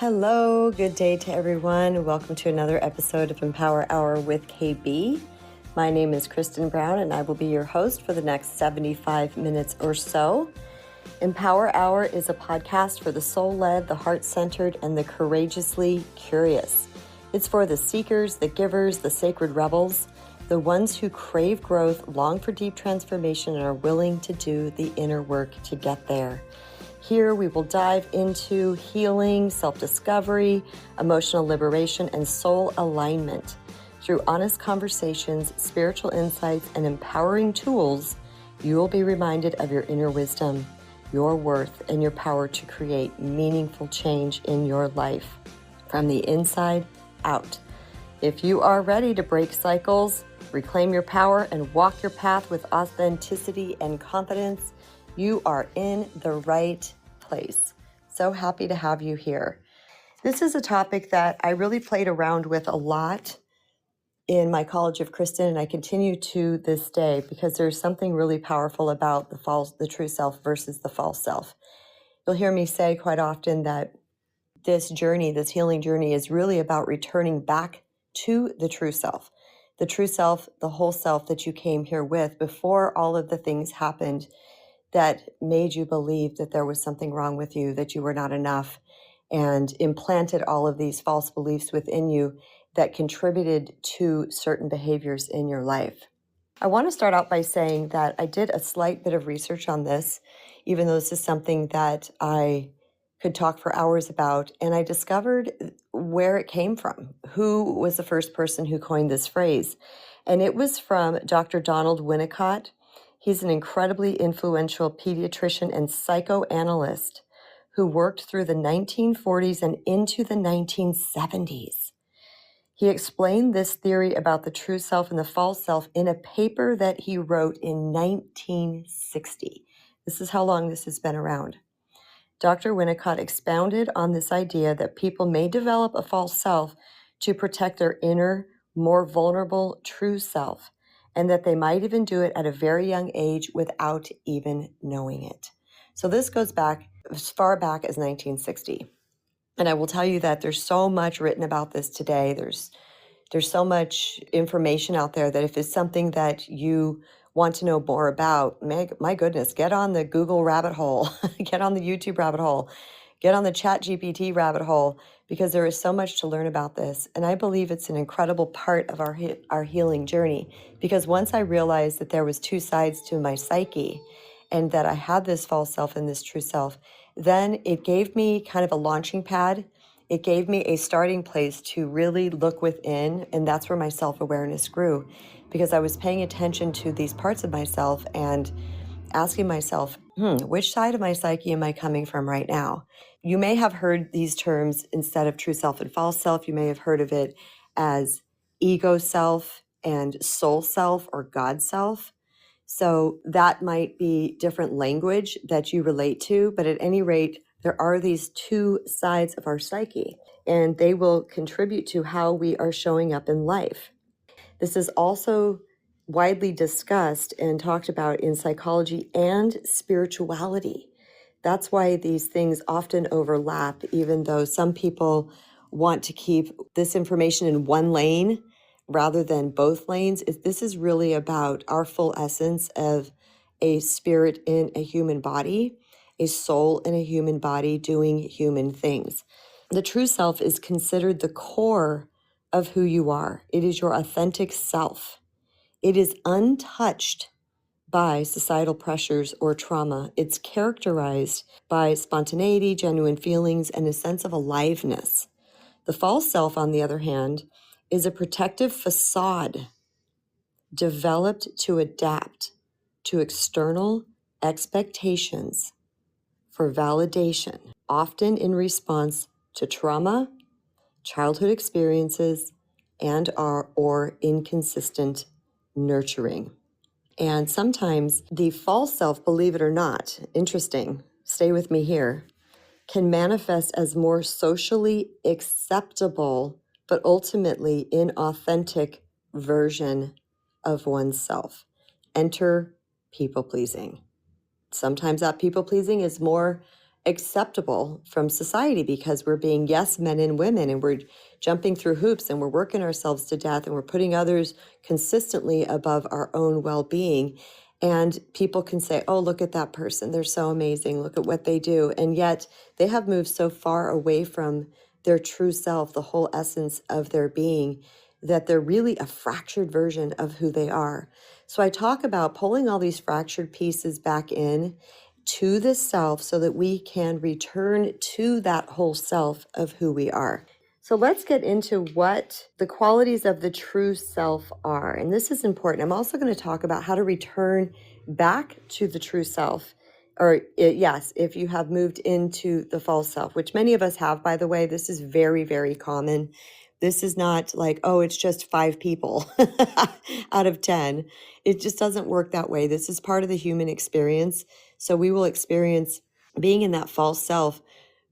Hello, good day to everyone. Welcome to another episode of Empower Hour with KB. My name is Kristen Brown and I will be your host for the next 75 minutes or so. Empower Hour is a podcast for the soul-led, the heart-centered, and the courageously curious. It's for the seekers, the givers, the sacred rebels, the ones who crave growth, long for deep transformation, and are willing to do the inner work to get there. Here we will dive into healing, self-discovery, emotional liberation, and soul alignment. Through honest conversations, spiritual insights, and empowering tools, you will be reminded of your inner wisdom, your worth, and your power to create meaningful change in your life from the inside out. If you are ready to break cycles, reclaim your power, and walk your path with authenticity and confidence, you are in the right place. So happy to have you here. This is a topic that I really played around with a lot in my College of Kristen, and I continue to this day because there's something really powerful about the true self versus the false self. You'll hear me say quite often that this journey, this healing journey, is really about returning back to the true self, the whole self that you came here with before all of the things happened that made you believe that there was something wrong with you, that you were not enough, and implanted all of these false beliefs within you that contributed to certain behaviors in your life. I want to start out by saying that I did a slight bit of research on this, even though this is something that I could talk for hours about, and I discovered where it came from, who was the first person who coined this phrase. And it was from Dr. Donald Winnicott. He's an incredibly influential pediatrician and psychoanalyst who worked through the 1940s and into the 1970s. He explained this theory about the true self and the false self in a paper that he wrote in 1960. This is how long this has been around. Dr. Winnicott expounded on this idea that people may develop a false self to protect their inner, more vulnerable true self, and that they might even do it at a very young age without even knowing it. So this goes back as far back as 1960. And I will tell you that there's so much written about this today. There's so much information out there that if it's something that you want to know more about, my goodness, get on the Google rabbit hole, get on the YouTube rabbit hole, get on the ChatGPT rabbit hole, because there is so much to learn about this. And I believe it's an incredible part of our healing journey, because once I realized that there was two sides to my psyche and that I had this false self and this true self, then it gave me kind of a launching pad. It gave me a starting place to really look within, and that's where my self-awareness grew, because I was paying attention to these parts of myself and asking myself, which side of my psyche am I coming from right now? You may have heard these terms instead of true self and false self. You may have heard of it as ego self and soul self or God self. So that might be different language that you relate to, but at any rate, there are these two sides of our psyche, and they will contribute to how we are showing up in life. This is also widely discussed and talked about in psychology and spirituality. That's why these things often overlap, even though some people want to keep this information in one lane rather than both lanes. This is really about our full essence of a spirit in a human body, a soul in a human body doing human things. The true self is considered the core of who you are. It is your authentic self. It is untouched by societal pressures or trauma. It's characterized by spontaneity, genuine feelings, and a sense of aliveness. The false self, on the other hand, is a protective facade developed to adapt to external expectations for validation, often in response to trauma, childhood experiences, and or inconsistent nurturing. And sometimes the false self, believe it or not, interesting, stay with me here, can manifest as more socially acceptable, but ultimately inauthentic version of oneself. Enter people pleasing. Sometimes that people pleasing is more acceptable from society because we're being yes men and women, and we're jumping through hoops, and we're working ourselves to death, and we're putting others consistently above our own well-being. And people can say, oh, look at that person, they're so amazing, look at what they do. And yet they have moved so far away from their true self, the whole essence of their being, that they're really a fractured version of who they are. So I talk about pulling all these fractured pieces back in to the self so that we can return to that whole self of who we are. So let's get into what the qualities of the true self are. And this is important. I'm also going to talk about how to return back to the true self. Or yes, if you have moved into the false self, which many of us have, by the way. This is very, very common. This is not like, oh, it's just 5 people out of 10. It just doesn't work that way. This is part of the human experience. So we will experience being in that false self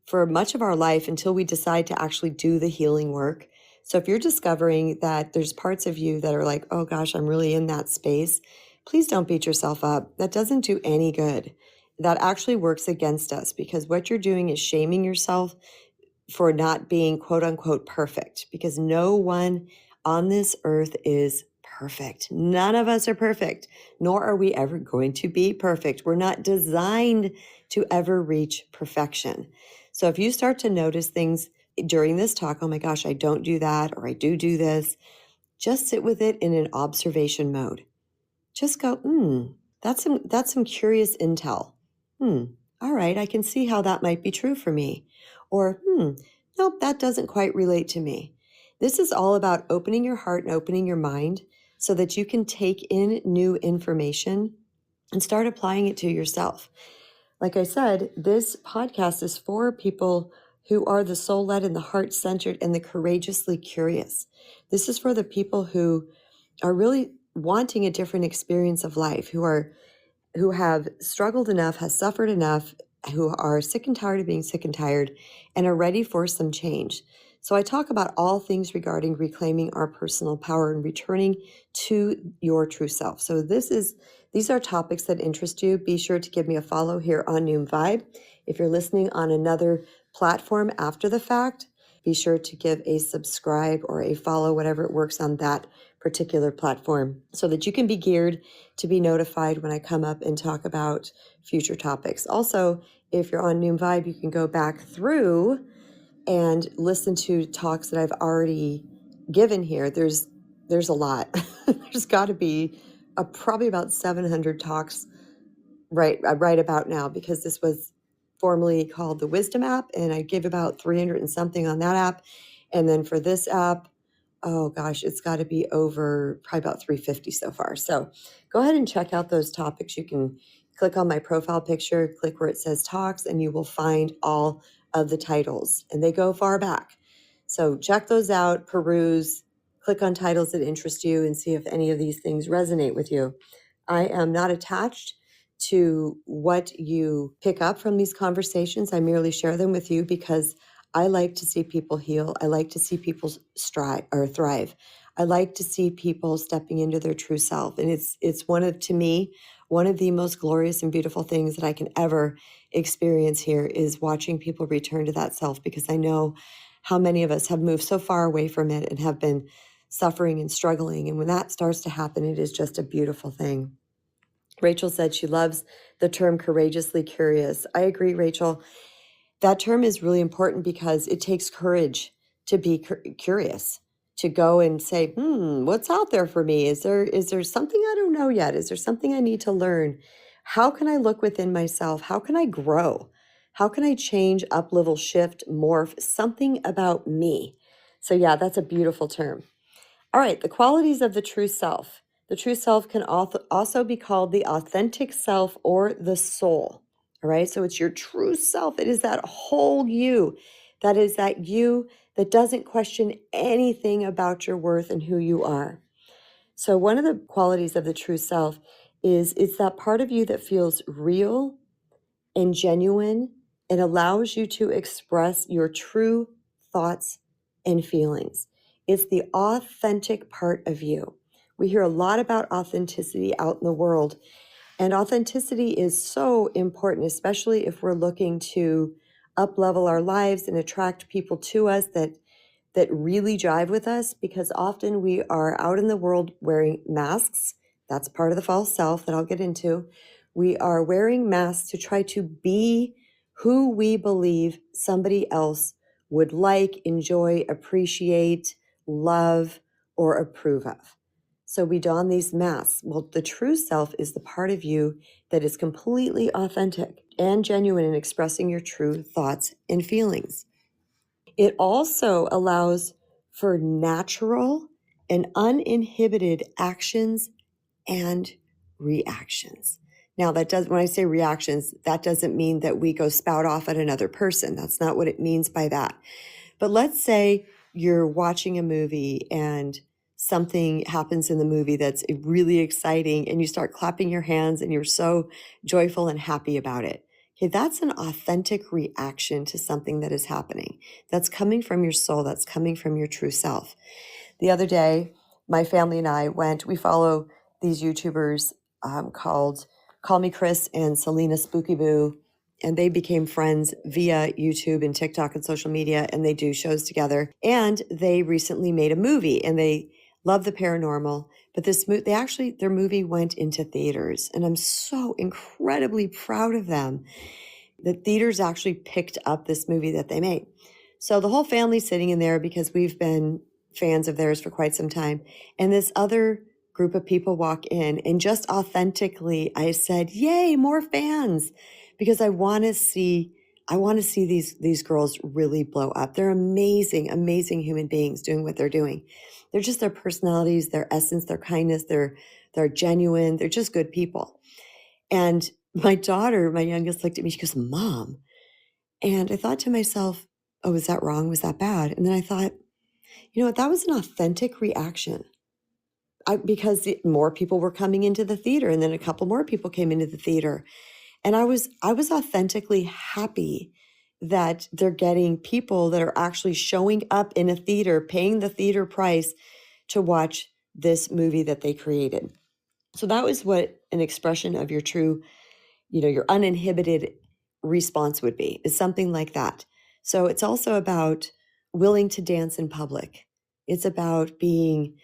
for much of our life until we decide to actually do the healing work. So if you're discovering that there's parts of you that are like, oh gosh, I'm really in that space, please don't beat yourself up. That doesn't do any good. That actually works against us, because what you're doing is shaming yourself for not being quote unquote perfect, because no one on this earth is perfect. None of us are perfect, nor are we ever going to be perfect. We're not designed to ever reach perfection. So if you start to notice things during this talk, oh my gosh, I don't do that, or I do this, just sit with it in an observation mode. Just go, that's some curious intel. All right, I can see how that might be true for me. Or, nope, that doesn't quite relate to me. This is all about opening your heart and opening your mind so that you can take in new information and start applying it to yourself. Like I said, this podcast is for people who are the soul-led and the heart-centered and the courageously curious. This is for the people who are really wanting a different experience of life, who have struggled enough, has suffered enough, who are sick and tired of being sick and tired, and are ready for some change. So I talk about all things regarding reclaiming our personal power and returning to your true self. So these are topics that interest you. Be sure to give me a follow here on Noom Vibe. If you're listening on another platform after the fact, be sure to give a subscribe or a follow, whatever it works on that particular platform, so that you can be geared to be notified when I come up and talk about future topics. Also, if you're on Noom Vibe, you can go back through and listen to talks that I've already given here. There's a lot. There's got to be probably about 700 talks right about now, because this was formerly called the Wisdom app, and I give about 300 and something on that app. And then for this app, oh gosh, it's got to be over probably about 350 so far. So go ahead and check out those topics. You can click on my profile picture, click where it says talks, and you will find all of the titles, and they go far back. So check those out, peruse, click on titles that interest you, and see if any of these things resonate with you. I am not attached to what you pick up from these conversations. I merely share them with you because I like to see people heal. I like to see people thrive. I like to see people stepping into their true self. And it's to me, one of the most glorious and beautiful things that I can ever experience here is watching people return to that self, because I know how many of us have moved so far away from it and have been suffering and struggling. And when that starts to happen, it is just a beautiful thing. Rachel said she loves the term courageously curious. I agree, Rachel. That term is really important because it takes courage to be curious, to go and say, what's out there for me? Is there something I don't know yet? Is there something I need to learn? How can I look within myself? How can I grow? How can I change, up level, shift, morph, something about me? So yeah, that's a beautiful term. All right, the qualities of the true self. The true self can also be called the authentic self or the soul. All right, so it's your true self. It is that whole you. That is that you that doesn't question anything about your worth and who you are. So one of the qualities of the true self is it's that part of you that feels real and genuine and allows you to express your true thoughts and feelings. It's the authentic part of you. We hear a lot about authenticity out in the world, And authenticity is so important, especially if we're looking to up-level our lives and attract people to us that really jive with us, because often we are out in the world wearing masks. That's part of the false self that I'll get into. We are wearing masks to try to be who we believe somebody else would like, enjoy, appreciate, love, or approve of. So we don these masks. Well, the true self is the part of you that is completely authentic and genuine in expressing your true thoughts and feelings. It also allows for natural and uninhibited actions and reactions. Now, when I say reactions, that doesn't mean that we go spout off at another person. That's not what it means by that. But let's say you're watching a movie and something happens in the movie that's really exciting and you start clapping your hands and you're so joyful and happy about it. Okay, that's an authentic reaction to something that is happening. That's coming from your soul, that's coming from your true self. The other day, my family and I we follow these YouTubers called Call Me Chris and Selena Spooky Boo, and they became friends via YouTube and TikTok and social media, and they do shows together. And they recently made a movie, and they love the paranormal. But their movie went into theaters, and I'm so incredibly proud of them. The theaters actually picked up this movie that they made. So the whole family's sitting in there because we've been fans of theirs for quite some time. And this other group of people walk in, and just authentically, I said, "Yay, more fans!" Because I want to see these girls really blow up. They're amazing, amazing human beings doing what they're doing. They're just their personalities, their essence, their kindness. They're genuine. They're just good people. And my daughter, my youngest, looked at me. She goes, "Mom." And I thought to myself, "Oh, was that wrong? Was that bad?" And then I thought, you know what? That was an authentic reaction. Because more people were coming into the theater, and then a couple more people came into the theater. And I was authentically happy that they're getting people that are actually showing up in a theater, paying the theater price to watch this movie that they created. So that was what an expression of your true, your uninhibited response would be, is something like that. So it's also about willing to dance in public. It's about being,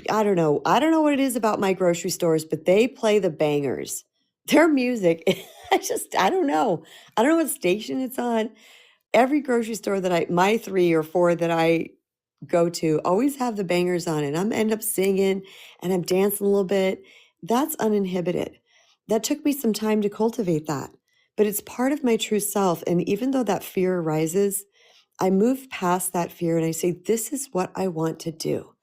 I don't know what it is about my grocery stores, but they play the bangers. Their music, I don't know. I don't know what station it's on. Every grocery store my 3 or 4 that I go to always have the bangers on, and I'm end up singing and I'm dancing a little bit. That's uninhibited. That took me some time to cultivate that, but it's part of my true self. And even though that fear arises, I move past that fear and I say, this is what I want to do.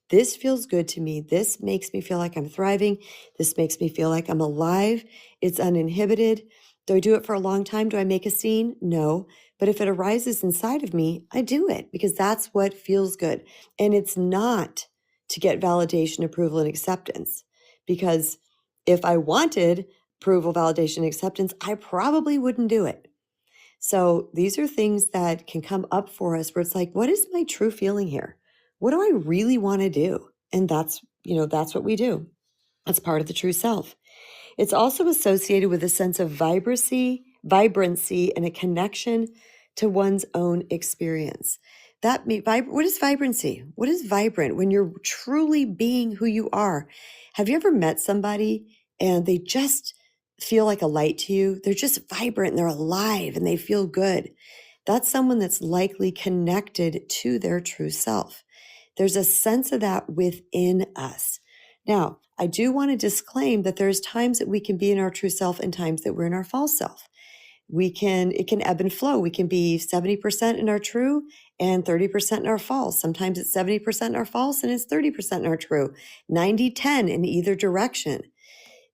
This feels good to me. This makes me feel like I'm thriving. This makes me feel like I'm alive. It's uninhibited. Do I do it for a long time? Do I make a scene? No. But if it arises inside of me, I do it because that's what feels good. And it's not to get validation, approval, and acceptance. Because if I wanted approval, validation, and acceptance, I probably wouldn't do it. So these are things that can come up for us where it's like, what is my true feeling here? What do I really want to do? And that's what we do. That's part of the true self. It's also associated with a sense of vibrancy, and a connection to one's own experience. What is vibrancy? What is vibrant? When you're truly being who you are. Have you ever met somebody and they just feel like a light to you? They're just vibrant and they're alive and they feel good. That's someone that's likely connected to their true self. There's a sense of that within us. Now, I do want to disclaim that there's times that we can be in our true self and times that we're in our false self. It can ebb and flow. We can be 70% in our true and 30% in our false. Sometimes it's 70% in our false and it's 30% in our true, 90-10 in either direction.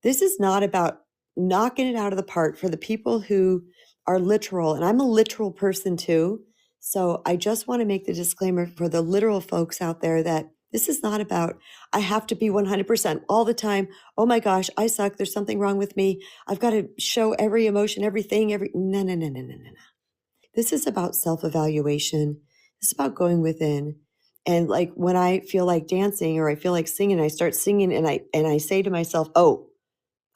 This is not about knocking it out of the park for the people who are literal. And I'm a literal person too. So I just want to make the disclaimer for the literal folks out there that this is not about, I have to be 100% all the time. Oh my gosh, I suck. There's something wrong with me. I've got to show every emotion, everything, no, no, no, no, no, no. This is about self-evaluation. This is about going within. And like when I feel like dancing or I feel like singing, I start singing and I say to myself, oh,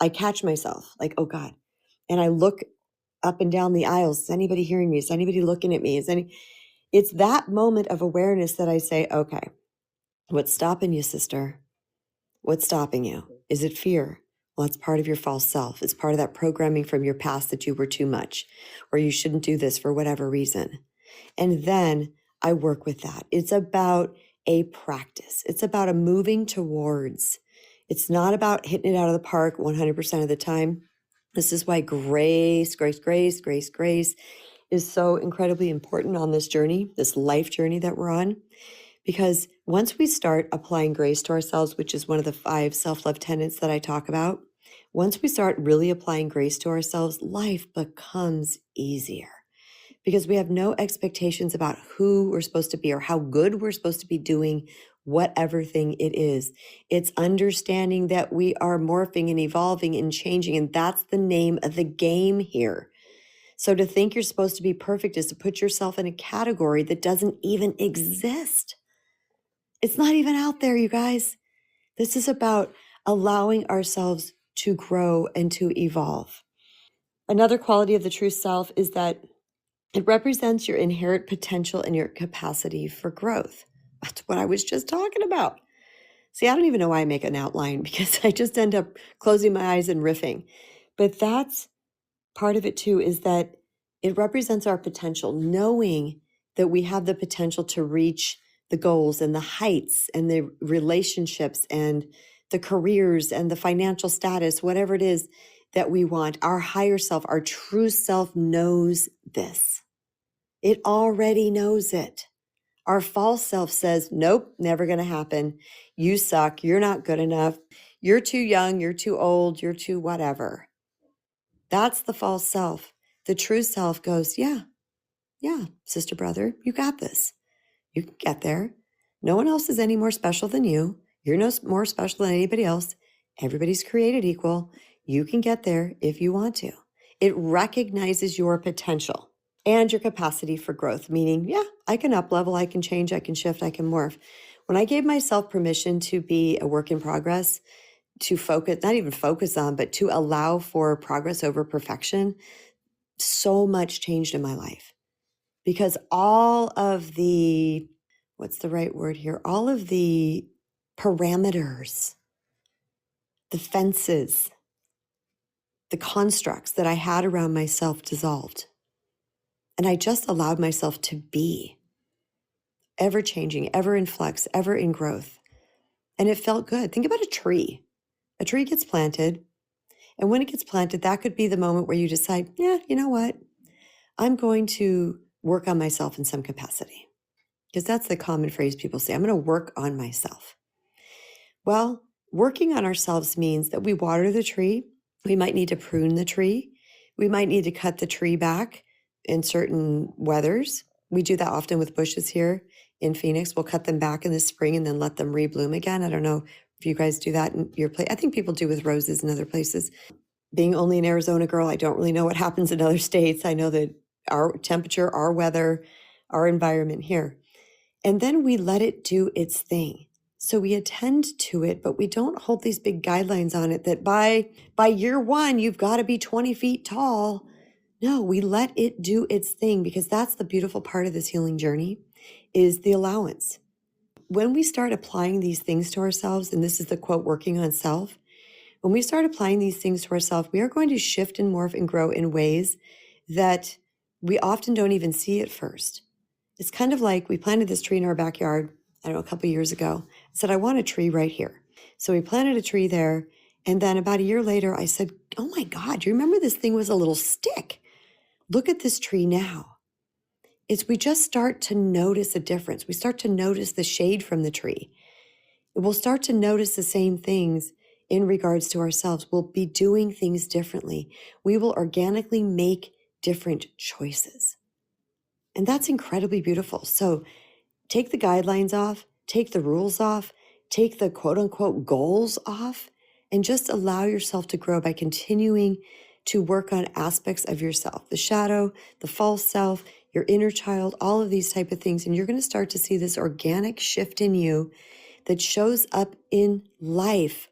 I catch myself like, oh God. And I look up and down the aisles. Is anybody hearing me? Is anybody looking at me? It's that moment of awareness that I say, okay, what's stopping you, sister? What's stopping you? Is it fear? Well, it's part of your false self. It's part of that programming from your past that you were too much, or you shouldn't do this for whatever reason. And then I work with that. It's about a practice. It's about a moving towards. It's not about hitting it out of the park 100% of the time. This is why grace is so incredibly important on this journey, this life journey that we're on. Because once we start applying grace to ourselves, which is one of the 5 self-love tenets that I talk about, once we start really applying grace to ourselves, life becomes easier because we have no expectations about who we're supposed to be or how good we're supposed to be doing whatever thing it is. It's understanding that we are morphing and evolving and changing, and that's the name of the game here. So to think you're supposed to be perfect is to put yourself in a category that doesn't even exist. It's not even out there, you guys. This is about allowing ourselves to grow and to evolve. Another quality of the true self is that it represents your inherent potential and your capacity for growth. That's what I was just talking about. See, I don't even know why I make an outline because I just end up closing my eyes and riffing. But that's part of it too, is that it represents our potential, knowing that we have the potential to reach the goals and the heights and the relationships and the careers and the financial status, whatever it is that we want. Our higher self, our true self knows this. It already knows it. Our false self says, nope, never going to happen. You suck. You're not good enough. You're too young. You're too old. You're too whatever. That's the false self. The true self goes, yeah, sister, brother, you got this. You can get there. No one else is any more special than you. You're no more special than anybody else. Everybody's created equal. You can get there if you want to. It recognizes your potential and your capacity for growth, meaning, yeah, I can up level, I can change, I can shift, I can morph. When I gave myself permission to be a work in progress, to focus, not even focus on, but to allow for progress over perfection, so much changed in my life. Because all of the, what's the right word here? All of the parameters, the fences, the constructs that I had around myself dissolved. And I just allowed myself to be ever changing, ever in flux, ever in growth. And it felt good. Think about a tree. A tree gets planted. And when it gets planted, that could be the moment where you decide, yeah, you know what? I'm going to work on myself in some capacity. Because that's the common phrase people say, I'm going to work on myself. Well, working on ourselves means that we water the tree. We might need to prune the tree. We might need to cut the tree back in certain weathers. We do that often with bushes here in Phoenix. We'll cut them back in the spring and then let them rebloom again. I don't know if you guys do that in your place. I think people do with roses in other places. Being only an Arizona girl, I don't really know what happens in other states. I know that our temperature, our weather, our environment here. And then we let it do its thing. So we attend to it, but we don't hold these big guidelines on it that by year 1, you've got to be 20 feet tall. No, we let it do its thing, because that's the beautiful part of this healing journey, is the allowance. When we start applying these things to ourselves, and this is the quote, working on self, when we start applying these things to ourselves, we are going to shift and morph and grow in ways that we often don't even see at first. It's kind of like we planted this tree in our backyard, I don't know, a couple of years ago. I said, I want a tree right here. So we planted a tree there. And then about a year later, I said, oh my God, do you remember this thing was a little stick? Look at this tree now. We just start to notice a difference. We start to notice the shade from the tree. We'll start to notice the same things in regards to ourselves. We'll be doing things differently. We will organically make different choices. And that's incredibly beautiful. So take the guidelines off, take the rules off, take the quote unquote goals off, and just allow yourself to grow by continuing to work on aspects of yourself, the shadow, the false self, your inner child, all of these type of things. And you're going to start to see this organic shift in you that shows up in life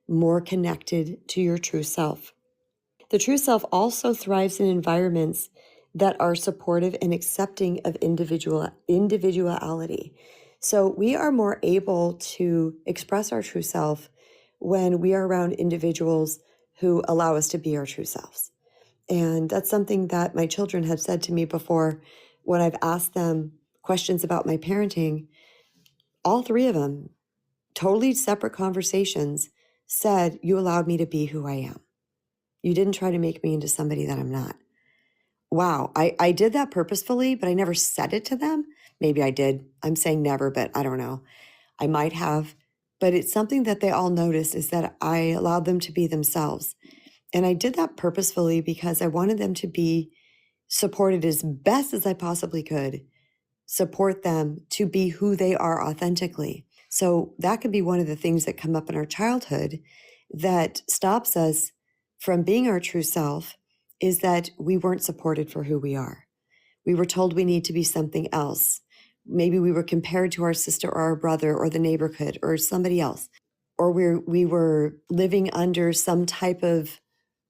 more connected to your true self. The true self also thrives in environments that are supportive and accepting of individuality. So we are more able to express our true self when we are around individuals who allow us to be our true selves. And that's something that my children have said to me before when I've asked them questions about my parenting. All three of them, totally separate conversations, said, "You allowed me to be who I am. You didn't try to make me into somebody that I'm not." Wow, I did that purposefully, but I never said it to them. Maybe I did. I'm saying never, but I don't know. I might have. But it's something that they all noticed, is that I allowed them to be themselves. And I did that purposefully because I wanted them to be supported as best as I possibly could, support them to be who they are authentically. So that could be one of the things that come up in our childhood that stops us from being our true self, is that we weren't supported for who we are. We were told we need to be something else. Maybe we were compared to our sister or our brother or the neighborhood or somebody else, or we were living under some type of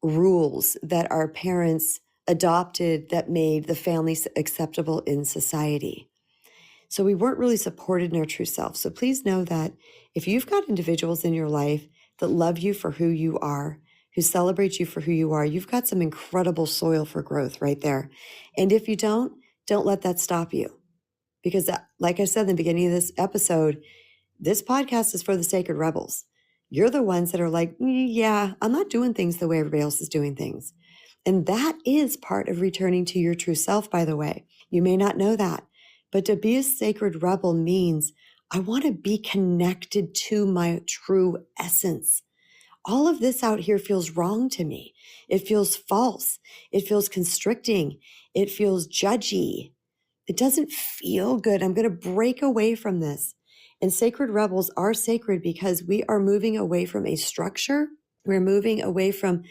rules that our parents adopted that made the family acceptable in society. So we weren't really supported in our true self. So please know that if you've got individuals in your life that love you for who you are, who celebrate you for who you are, you've got some incredible soil for growth right there. And if you don't let that stop you. Because like I said in the beginning of this episode, this podcast is for the sacred rebels. You're the ones that are like, yeah, I'm not doing things the way everybody else is doing things. And that is part of returning to your true self, by the way. You may not know that, but to be a sacred rebel means I want to be connected to my true essence. All of this out here feels wrong to me. It feels false. It feels constricting. It feels judgy. It doesn't feel good. I'm going to break away from this. And sacred rebels are sacred because we are moving away from a structure. We're moving away from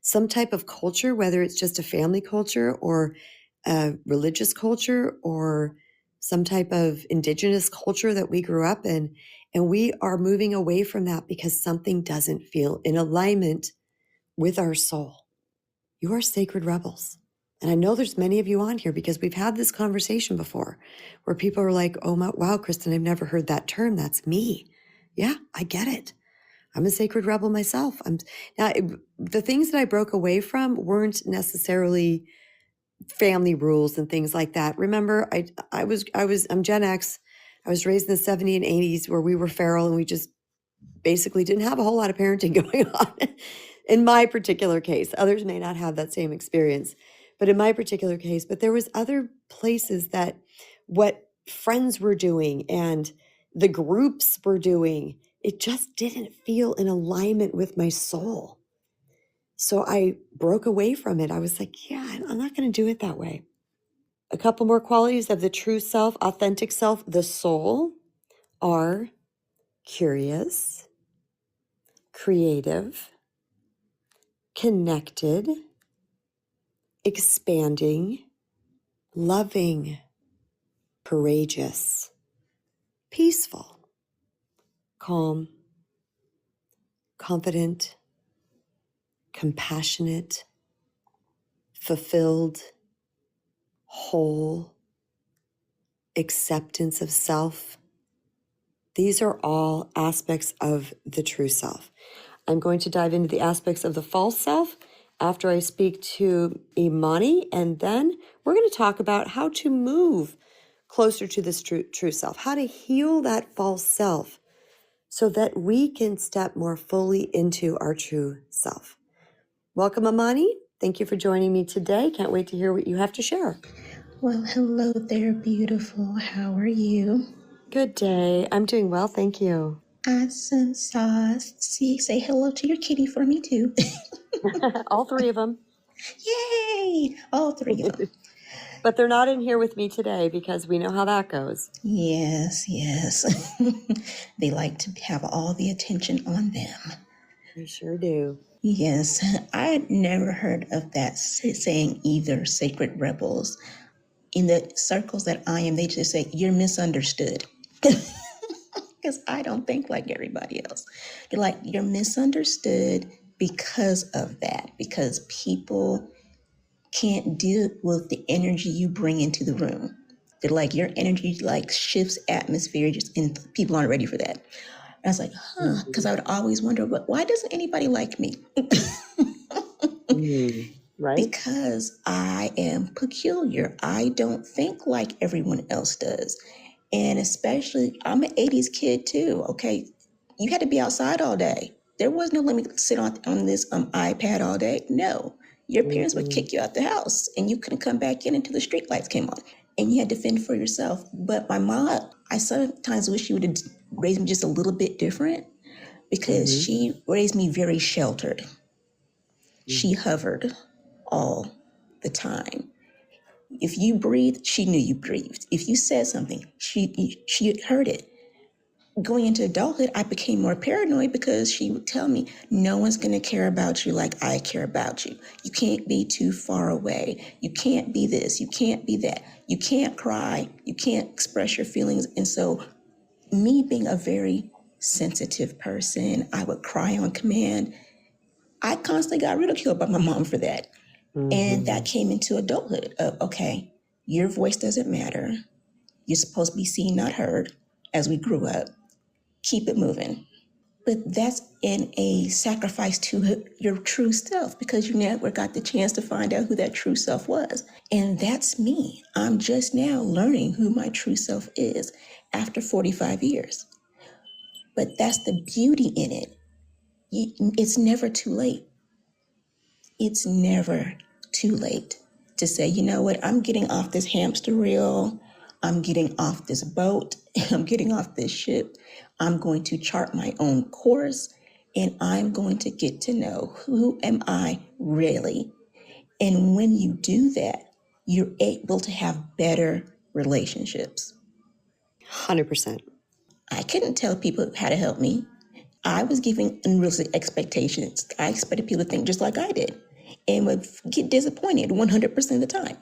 some type of culture, whether it's just a family culture or a religious culture or some type of indigenous culture that we grew up in. And we are moving away from that because something doesn't feel in alignment with our soul. You are sacred rebels. And I know there's many of you on here because we've had this conversation before where people are like, oh, wow, Kristen, I've never heard that term. That's me. Yeah, I get it. I'm a sacred rebel myself. The things that I broke away from weren't necessarily family rules and things like that. Remember, I'm Gen X. I was raised in the 70s and 80s where we were feral and we just basically didn't have a whole lot of parenting going on. In my particular case, others may not have that same experience, but in my particular case, but there was other places that what friends were doing and the groups were doing, it just didn't feel in alignment with my soul. So I broke away from it. I was like, yeah, I'm not going to do it that way. A couple more qualities of the true self, authentic self, the soul, are curious, creative, connected, expanding, loving, courageous, peaceful, calm, confident, compassionate, fulfilled, whole, acceptance of self. These are all aspects of the true self. I'm going to dive into the aspects of the false self after I speak to Imani, and then we're going to talk about how to move closer to this true self, how to heal that false self so that we can step more fully into our true self. Welcome, Imani. Thank you for joining me today. Can't wait to hear what you have to share. Well, hello there, beautiful. How are you? Good day. I'm doing well, thank you. Awesome sauce. See, say hello to your kitty for me too. All three of them. Yay! All three of them. But they're not in here with me today because we know how that goes. Yes, yes. They like to have all the attention on them. They sure do. Yes, I had never heard of that saying either, sacred rebels. In the circles that I am, they just say, you're misunderstood. because I don't think like everybody else. You're misunderstood because of that, because people can't deal with the energy you bring into the room. They're like, your energy like shifts atmosphere, just and people aren't ready for that. And I was like, because I would always wonder, but why doesn't anybody like me? Right? Because I am peculiar. I don't think like everyone else does. And especially, I'm an 80s kid too, okay? You had to be outside all day. There was no let me sit on this iPad all day. No. Your parents would kick you out the house and you couldn't come back in until the street lights came on. And you had to fend for yourself. But my mom, I sometimes wish she would have raised me just a little bit different because she raised me very sheltered. She hovered all the time. If you breathed, she knew you breathed. If you said something, she heard it. Going into adulthood, I became more paranoid because she would tell me, no one's going to care about you like I care about you. You can't be too far away. You can't be this. You can't be that. You can't cry. You can't express your feelings. And so, me being a very sensitive person, I would cry on command. I constantly got ridiculed by my mom for that. And that came into adulthood of, okay, your voice doesn't matter. You're supposed to be seen, not heard, as we grew up. Keep it moving. But that's in a sacrifice to your true self because you never got the chance to find out who that true self was. And that's me. I'm just now learning who my true self is after 45 years. But that's the beauty in it. It's never too late. It's never too late to say, you know what, I'm getting off this hamster wheel. I'm getting off this boat. I'm getting off this ship. I'm going to chart my own course and I'm going to get to know who am I really. And when you do that, you're able to have better relationships. 100%. I couldn't tell people how to help me. I was giving unrealistic expectations. I expected people to think just like I did and would get disappointed 100% of the time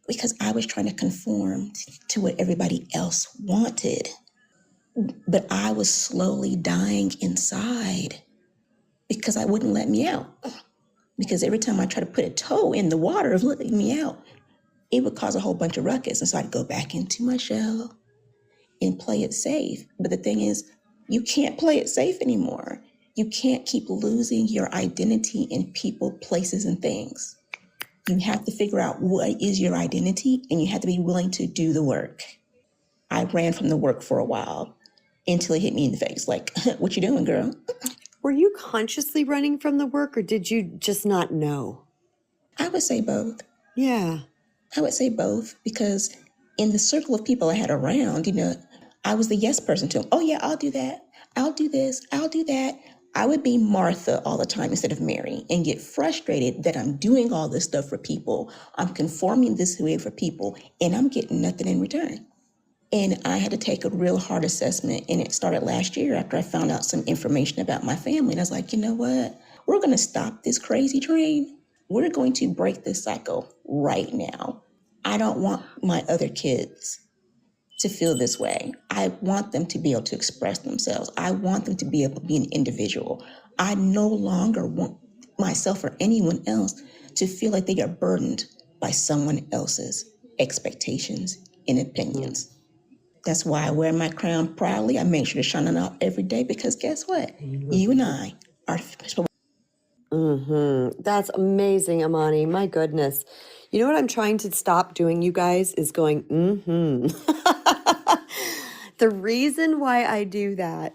because I was trying to conform to what everybody else wanted. But I was slowly dying inside because I wouldn't let me out. Because every time I tried to put a toe in the water of letting me out, it would cause a whole bunch of ruckus. And so I'd go back into my shell and play it safe. But the thing is, you can't play it safe anymore. You can't keep losing your identity in people, places, and things. You have to figure out what is your identity, and you have to be willing to do the work. I ran from the work for a while until it hit me in the face. Like, what you doing, girl? Were you consciously running from the work or did you just not know? I would say both. Yeah. I would say both because in the circle of people I had around, I was the yes person to them. Oh, yeah, I'll do that. I'll do this. I'll do that. I would be Martha all the time instead of Mary and get frustrated that I'm doing all this stuff for people. I'm conforming this way for people and I'm getting nothing in return. And I had to take a real hard assessment. And it started last year after I found out some information about my family. And I was like, you know what? We're going to stop this crazy train. We're going to break this cycle right now. I don't want my other kids to feel this way. I want them to be able to express themselves. I want them to be able to be an individual. I no longer want myself or anyone else to feel like they are burdened by someone else's expectations and opinions. That's why I wear my crown proudly. I make sure to shine it out every day because guess what? You and I are. That's amazing, Amani. My goodness. You know what I'm trying to stop doing, you guys, is going, The reason why I do that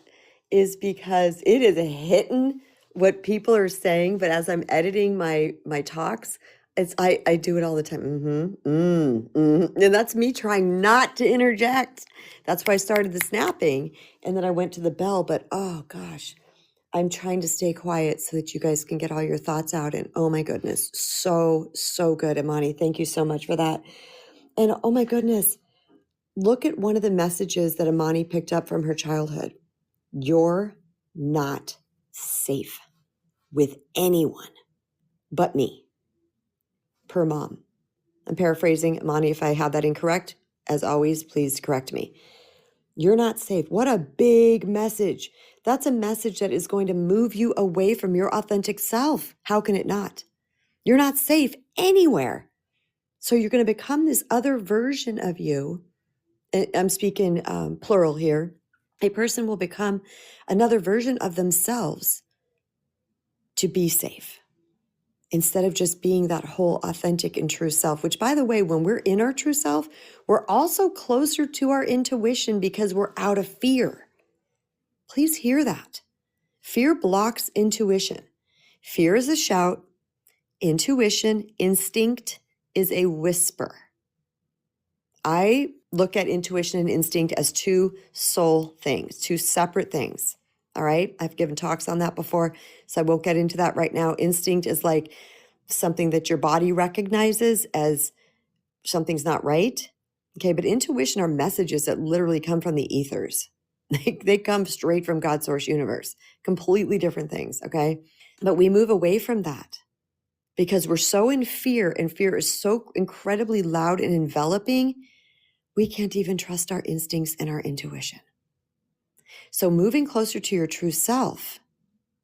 is because it is hitting what people are saying, but as I'm editing my talks, I do it all the time. And that's me trying not to interject. That's why I started the snapping and then I went to the bell, but oh gosh. I'm trying to stay quiet so that you guys can get all your thoughts out. And oh my goodness, so good, Imani. Thank you so much for that. And oh my goodness, look at one of the messages that Imani picked up from her childhood. You're not safe with anyone but me, per mom. I'm paraphrasing, Imani, if I have that incorrect. As always, please correct me. You're not safe. What a big message. That's a message that is going to move you away from your authentic self. How can it not? You're not safe anywhere. So you're going to become this other version of you. I'm speaking plural here. A person will become another version of themselves to be safe instead of just being that whole authentic and true self, which, by the way, when we're in our true self, we're also closer to our intuition because we're out of fear. Please hear that. Fear blocks intuition. Fear is a shout. Intuition, instinct is a whisper. I look at intuition and instinct as two soul things, two separate things. All right. I've given talks on that before, so I won't get into that right now. Instinct is like something that your body recognizes as something's not right. Okay. But intuition are messages that literally come from the ethers. They come straight from God's source universe, completely different things. Okay. But we move away from that because we're so in fear, and fear is so incredibly loud and enveloping. We can't even trust our instincts and our intuition. So moving closer to your true self,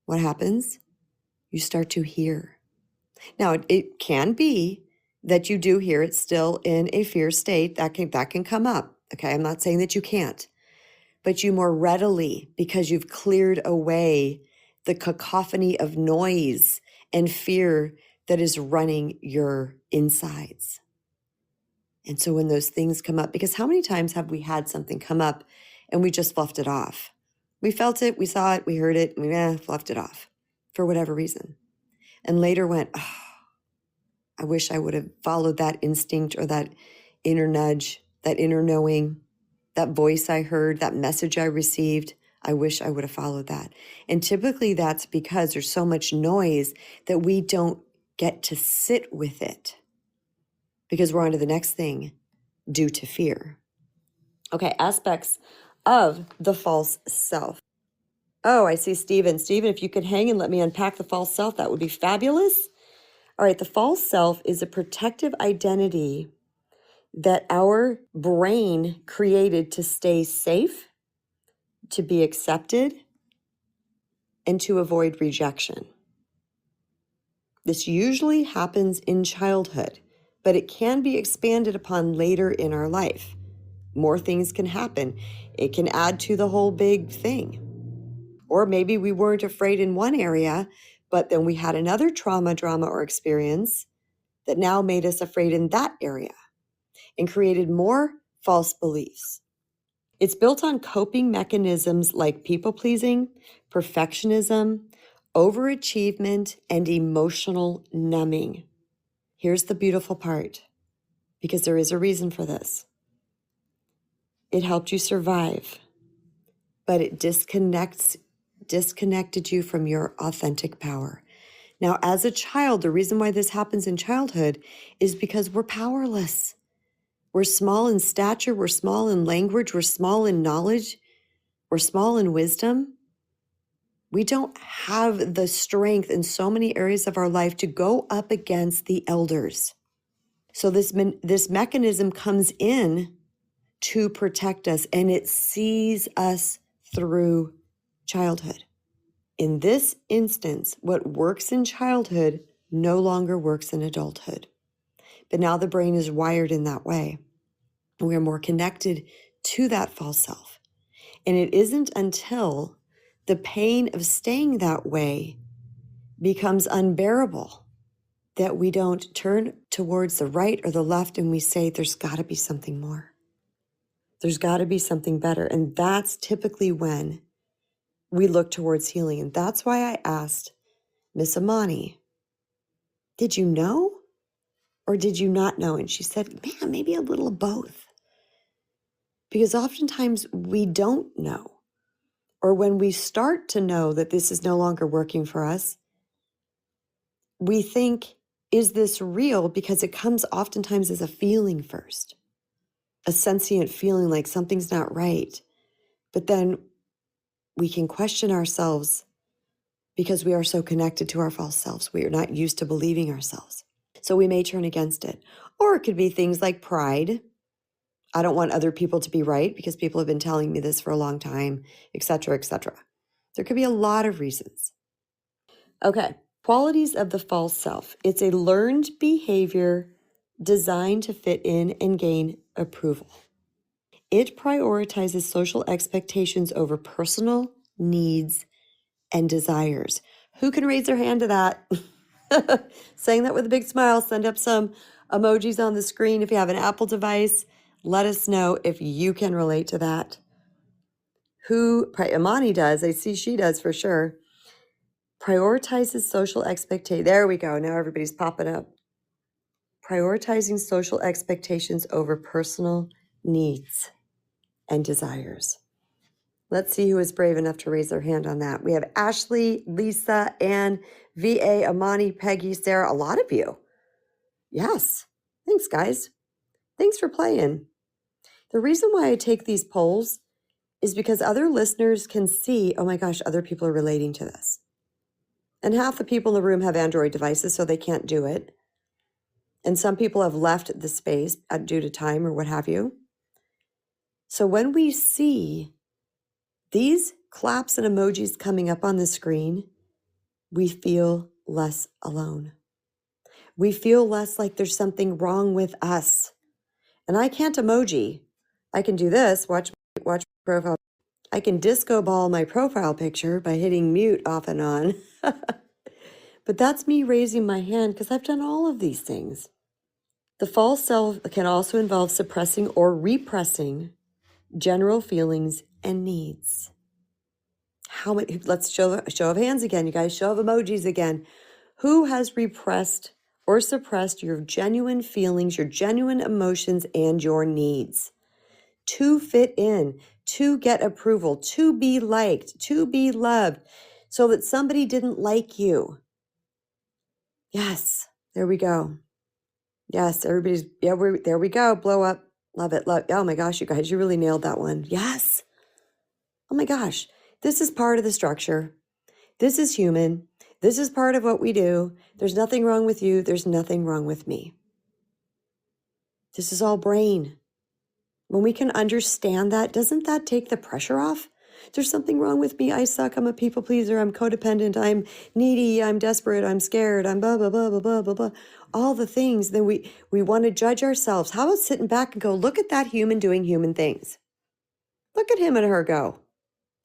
what happens? You start to hear. Now, it can be that you do hear it still in a fear state. That can come up. Okay, I'm not saying that you can't, but you more readily, because you've cleared away the cacophony of noise and fear that is running your insides. And so when those things come up, because how many times have we had something come up and we just fluffed it off? We felt it, we saw it, we heard it, and we fluffed it off for whatever reason. And later went, oh, I wish I would have followed that instinct or that inner nudge, that inner knowing, that voice I heard, that message I received. I wish I would have followed that. And typically that's because there's so much noise that we don't get to sit with it because we're on to the next thing due to fear. Okay, aspects of the false self. Oh, I see Stephen. Stephen, if you could hang and let me unpack the false self, that would be fabulous. All right, the false self is a protective identity that our brain created to stay safe, to be accepted, and to avoid rejection. This usually happens in childhood, but it can be expanded upon later in our life. More things can happen. It can add to the whole big thing. Or maybe we weren't afraid in one area, but then we had another trauma, drama, or experience that now made us afraid in that area and created more false beliefs. It's built on coping mechanisms like people-pleasing, perfectionism, overachievement, and emotional numbing. Here's the beautiful part, because there is a reason for this. It helped you survive, but it disconnected you from your authentic power. Now, as a child, the reason why this happens in childhood is because we're powerless. We're small in stature, we're small in language, we're small in knowledge, we're small in wisdom. We don't have the strength in so many areas of our life to go up against the elders. So this mechanism comes in to protect us, and it sees us through childhood. In this instance, what works in childhood no longer works in adulthood. But now the brain is wired in that way. We are more connected to that false self. And it isn't until the pain of staying that way becomes unbearable that we don't turn towards the right or the left and we say, there's got to be something more. There's got to be something better. And that's typically when we look towards healing. And that's why I asked Miss Amani, did you know or did you not know? And she said, man, maybe a little of both. Because oftentimes we don't know. Or when we start to know that this is no longer working for us, we think, is this real? Because it comes oftentimes as a feeling first, a sentient feeling like something's not right. But then we can question ourselves because we are so connected to our false selves. We are not used to believing ourselves. So we may turn against it. Or it could be things like pride, I don't want other people to be right because people have been telling me this for a long time, et cetera, et cetera. There could be a lot of reasons. Okay, qualities of the false self. It's a learned behavior designed to fit in and gain approval. It prioritizes social expectations over personal needs and desires. Who can raise their hand to that? Saying that with a big smile, send up some emojis on the screen. If you have an Apple device, let us know if you can relate to that. Imani does, I see she does for sure. Prioritizes social expectations. There we go. Now everybody's popping up. Prioritizing social expectations over personal needs and desires. Let's see who is brave enough to raise their hand on that. We have Ashley, Lisa, Ann, VA, Amani, Peggy, Sarah, a lot of you. Yes. Thanks, guys. Thanks for playing. The reason why I take these polls is because other listeners can see, oh my gosh, other people are relating to this. And half the people in the room have Android devices, so they can't do it. And some people have left the space due to time or what have you. So when we see these claps and emojis coming up on the screen, we feel less alone. We feel less like there's something wrong with us. And I can't emoji. I can do this, watch profile. I can disco ball my profile picture by hitting mute off and on. But that's me raising my hand because I've done all of these things. The false self can also involve suppressing or repressing general feelings and needs. How many? Let's show of hands again, you guys. Show of emojis again. Who has repressed or suppressed your genuine feelings, your genuine emotions, and your needs? To fit in, to get approval, to be liked, to be loved, so that somebody didn't like you. Yes, there we go. Yes, everybody's, yeah, there we go. Blow up. Love it. Oh my gosh, you guys, you really nailed that one. Yes. Oh my gosh, this is part of the structure. This is human. This is part of what we do. There's nothing wrong with you. There's nothing wrong with me. This is all brain. When we can understand that, doesn't that take the pressure off? There's something wrong with me. I suck. I'm a people pleaser. I'm codependent. I'm needy. I'm desperate. I'm scared. I'm blah, blah, blah, blah, blah, blah, blah. All the things. Then we want to judge ourselves. How about sitting back and go, look at that human doing human things. Look at him and her go.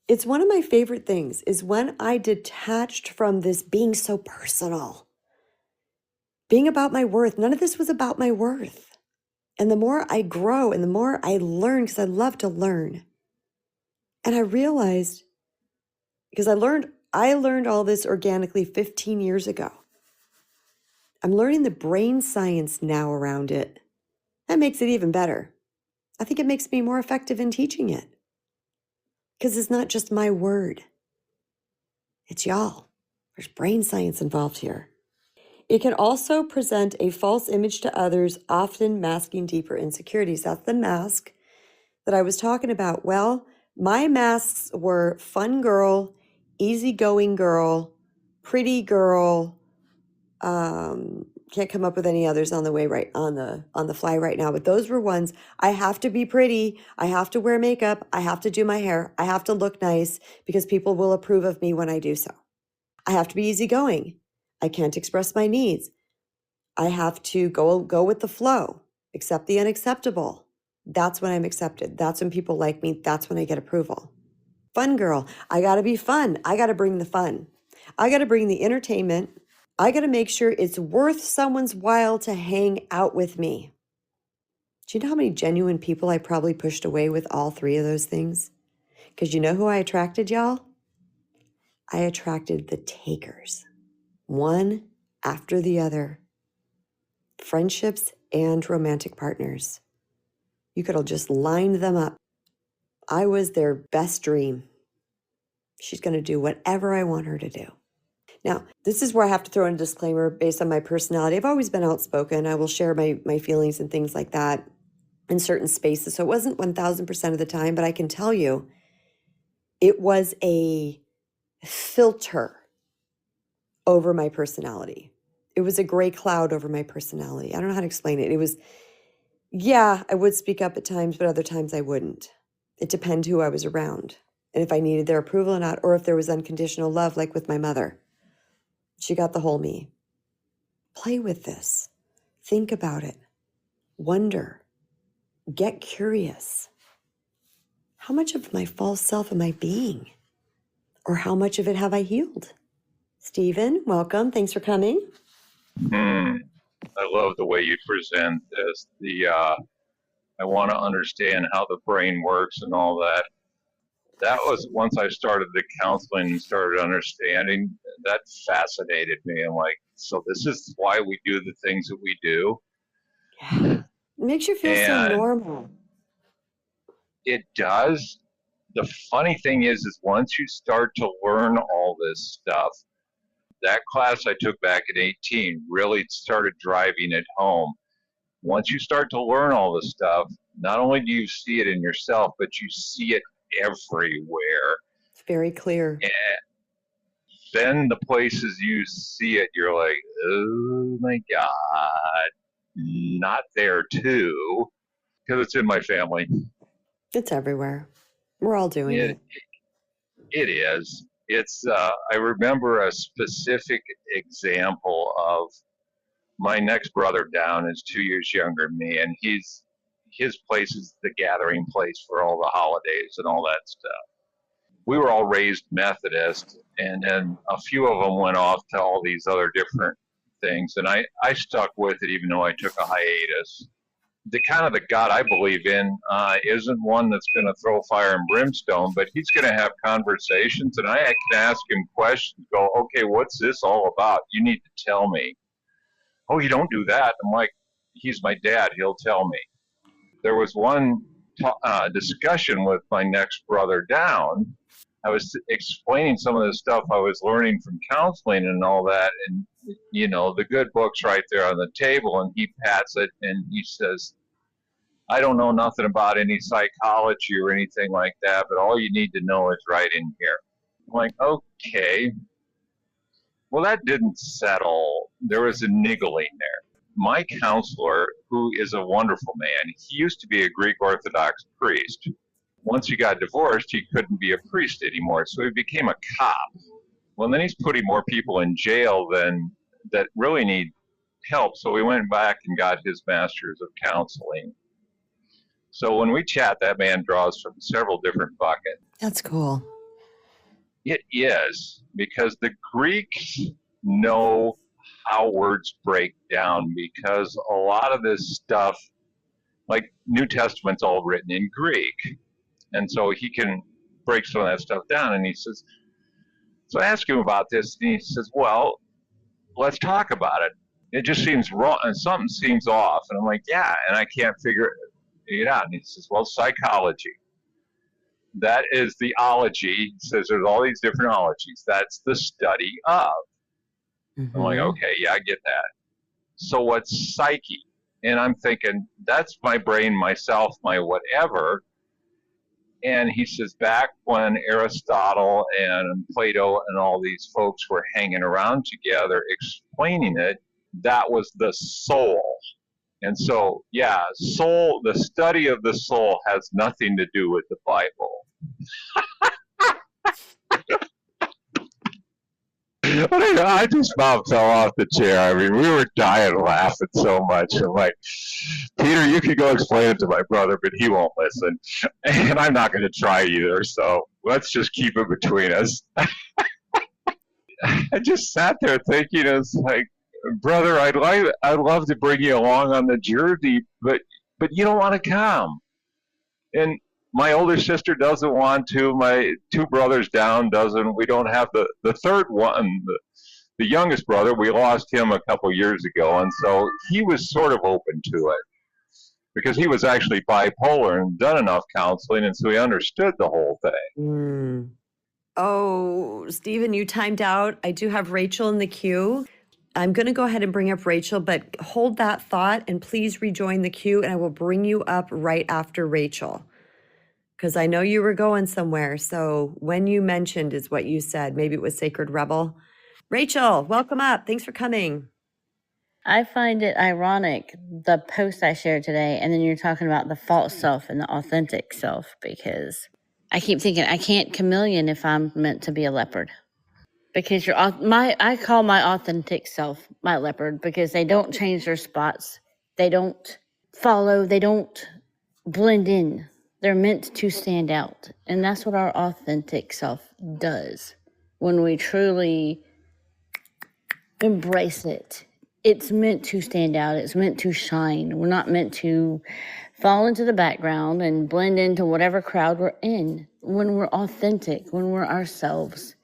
It's one of my favorite things is when I detached from this being so personal, being about my worth. None of this was about my worth. And the more I grow and the more I learn, because I love to learn. And I realized, because I learned all this organically 15 years ago. I'm learning the brain science now around it. That makes it even better. I think it makes me more effective in teaching it. Because it's not just my word. It's y'all. There's brain science involved here. It can also present a false image to others, often masking deeper insecurities. That's the mask that I was talking about. Well, my masks were fun girl, easygoing girl, pretty girl. Can't come up with any others on the fly right now, but those were ones. I have to be pretty. I have to wear makeup. I have to do my hair. I have to look nice because people will approve of me when I do so. I have to be easygoing. I can't express my needs. I have to go with the flow, accept the unacceptable. That's when I'm accepted. That's when people like me. That's when I get approval. Fun girl. I got to be fun. I got to bring the fun. I got to bring the entertainment. I got to make sure it's worth someone's while to hang out with me. Do you know how many genuine people I probably pushed away with all three of those things? Because you know who I attracted, y'all? I attracted the takers, one after the other. Friendships and romantic partners. You could have just lined them up. I was their best dream. She's going to do whatever I want her to do. Now, this is where I have to throw in a disclaimer based on my personality. I've always been outspoken. I will share my feelings and things like that in certain spaces. So it wasn't 1000% of the time, but I can tell you it was a filter over my personality. It was a gray cloud over my personality. I don't know how to explain it. Yeah, I would speak up at times, but other times I wouldn't. It depends who I was around and if I needed their approval or not, or if there was unconditional love, like with my mother. She got the whole me. Play with this. Think about it. Wonder. Get curious. How much of my false self am I being? Or how much of it have I healed? Stephen, welcome. Thanks for coming. I love the way you present this. I want to understand how the brain works and all that. That was once I started the counseling and started understanding. That fascinated me. I'm like, so this is why we do the things that we do, Yeah. It makes you feel so and normal. it does. The funny thing is once you start to learn all this stuff, that class I took back at 18 really started driving it home. Once you start to learn all this stuff, not only do you see it in yourself, but you see it everywhere. It's very clear. And then the places you see it, you're like, oh my God, not there too, because it's in my family. It's everywhere. We're all doing it. It is. I remember a specific example of my next brother down is 2 years younger than me, and his place is the gathering place for all the holidays and all that stuff. We were all raised Methodist, and then a few of them went off to all these other different things, and I stuck with it even though I took a hiatus. The kind of the God I believe in isn't one that's going to throw fire and brimstone, but he's going to have conversations, and I can ask him questions. Go, okay, what's this all about? You need to tell me. Oh, you don't do that. I'm like, he's my dad. He'll tell me. There was one discussion with my next brother down. I was explaining some of the stuff I was learning from counseling and all that, and the good book's right there on the table, and he pats it and he says, I don't know nothing about any psychology or anything like that, but all you need to know is right in here. I'm like, okay. Well, that didn't settle. There was a niggling there. My counselor, who is a wonderful man, he used to be a Greek Orthodox priest. Once he got divorced, he couldn't be a priest anymore, so he became a cop. Well, then he's putting more people in jail than that really need help, so we went back and got his master's of counseling. So when we chat, that man draws from several different buckets. That's cool. It is, because the Greeks know how words break down, because a lot of this stuff, like New Testament's all written in Greek. And so he can break some of that stuff down. And he says, so I asked him about this, and he says, well, let's talk about it. It just seems wrong, and something seems off. And I'm like, yeah, and I can't figure it out. And he says, well, psychology. That is the ology. He says there's all these different ologies. That's the study of. I'm like, okay, yeah, I get that. So what's psyche? And I'm thinking, that's my brain, myself, my whatever. And he says, back when Aristotle and Plato and all these folks were hanging around together explaining it, that was the soul. And so, yeah, soul, the study of the soul has nothing to do with the Bible. I just about fell off the chair. I mean, we were dying laughing so much. I'm like, Peter, you can go explain it to my brother, but he won't listen. And I'm not going to try either. So let's just keep it between us. I just sat there thinking, it's like, brother, I'd love to bring you along on the journey, but you don't want to come. And my older sister doesn't want to. My two brothers down doesn't. We don't have the third one, the youngest brother. We lost him a couple years ago, and so he was sort of open to it because he was actually bipolar and done enough counseling, and so he understood the whole thing. Oh, Stephen, you timed out. I do have Rachel in the queue. I'm going to go ahead and bring up Rachel, but hold that thought and please rejoin the queue, and I will bring you up right after Rachel. Because I know you were going somewhere. So when you mentioned is what you said. Maybe it was Sacred Rebel. Rachel, welcome up. Thanks for coming. I find it ironic, the post I shared today, and then you're talking about the false self and the authentic self, because I keep thinking I can't chameleon if I'm meant to be a leopard. Because I call my authentic self my leopard, because they don't change their spots. They don't follow, they don't blend in. They're meant to stand out. And that's what our authentic self does. When we truly embrace it, it's meant to stand out. It's meant to shine. We're not meant to fall into the background and blend into whatever crowd we're in. When we're authentic, when we're ourselves,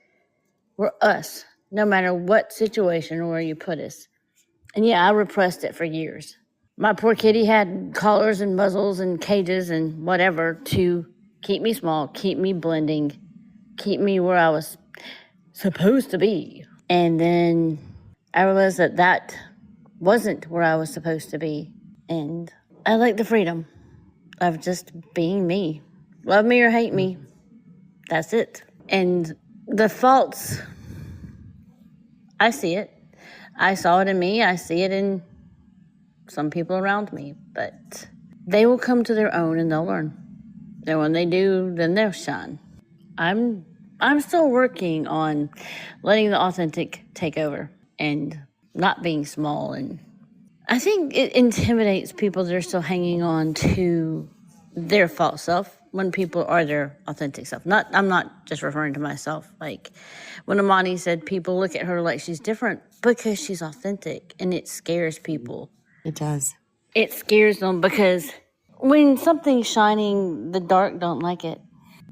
we're us, no matter what situation or where you put us. And yeah, I repressed it for years. My poor kitty had collars and muzzles and cages and whatever to keep me small, keep me blending, keep me where I was supposed to be. And then I realized that that wasn't where I was supposed to be. And I like the freedom of just being me. Love me or hate me. That's it. And the faults, I see it. I saw it in me. I see it in some people around me. But they will come to their own and they'll learn. And when they do, then they'll shine. I'm still working on letting the authentic take over and not being small. And I think it intimidates people that are still hanging on to their false self when people are their authentic self. I'm not just referring to myself. Like when Amani said people look at her like she's different because she's authentic, and it scares people. It does. It scares them because when something's shining, the dark don't like it.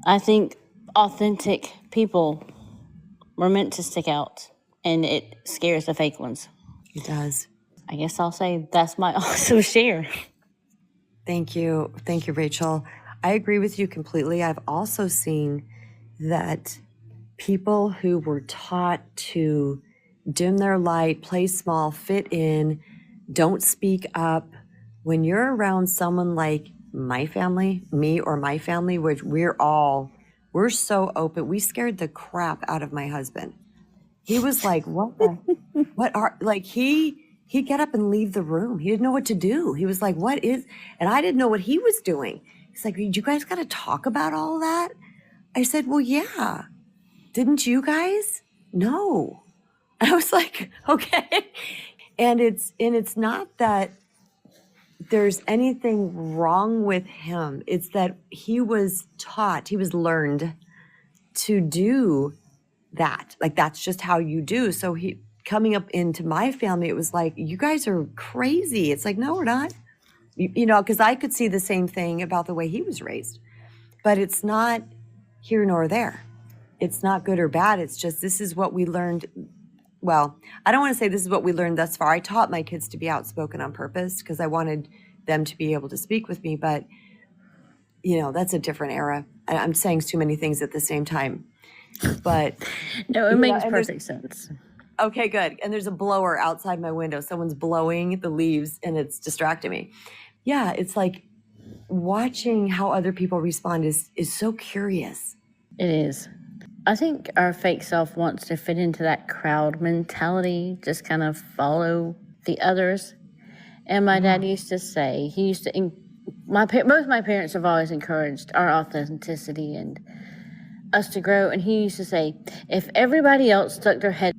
I think authentic people were meant to stick out, and it scares the fake ones. It does. I guess I'll say that's my awesome share. Thank you. Thank you, Rachel. I agree with you completely. I've also seen that people who were taught to dim their light, play small, fit in, don't speak up, when you're around someone like my family, me or my family, which we're so open. We scared the crap out of my husband. He was like, he'd get up and leave the room. He didn't know what to do. He was like, and I didn't know what he was doing. He's like, you guys got to talk about all that? I said, well, yeah. Didn't you guys? No. I was like, okay. And it's not that there's anything wrong with him. It's that he was learned to do that. Like, that's just how you do. So he coming up into my family, it was like, you guys are crazy. It's like, no, we're not. You know, because I could see the same thing about the way he was raised. But it's not here nor there. It's not good or bad. It's just, this is what we learned. Well, I don't want to say this is what we learned thus far. I taught my kids to be outspoken on purpose because I wanted them to be able to speak with me. But, you know, that's a different era. I'm saying too many things at the same time. But no, it makes perfect sense. Okay, good. And there's a blower outside my window. Someone's blowing the leaves and it's distracting me. Yeah, it's like watching how other people respond is so curious. It is. I think our fake self wants to fit into that crowd mentality, just kind of follow the others. And my dad used to say, both my parents have always encouraged our authenticity and us to grow. And he used to say, if everybody else stuck their head.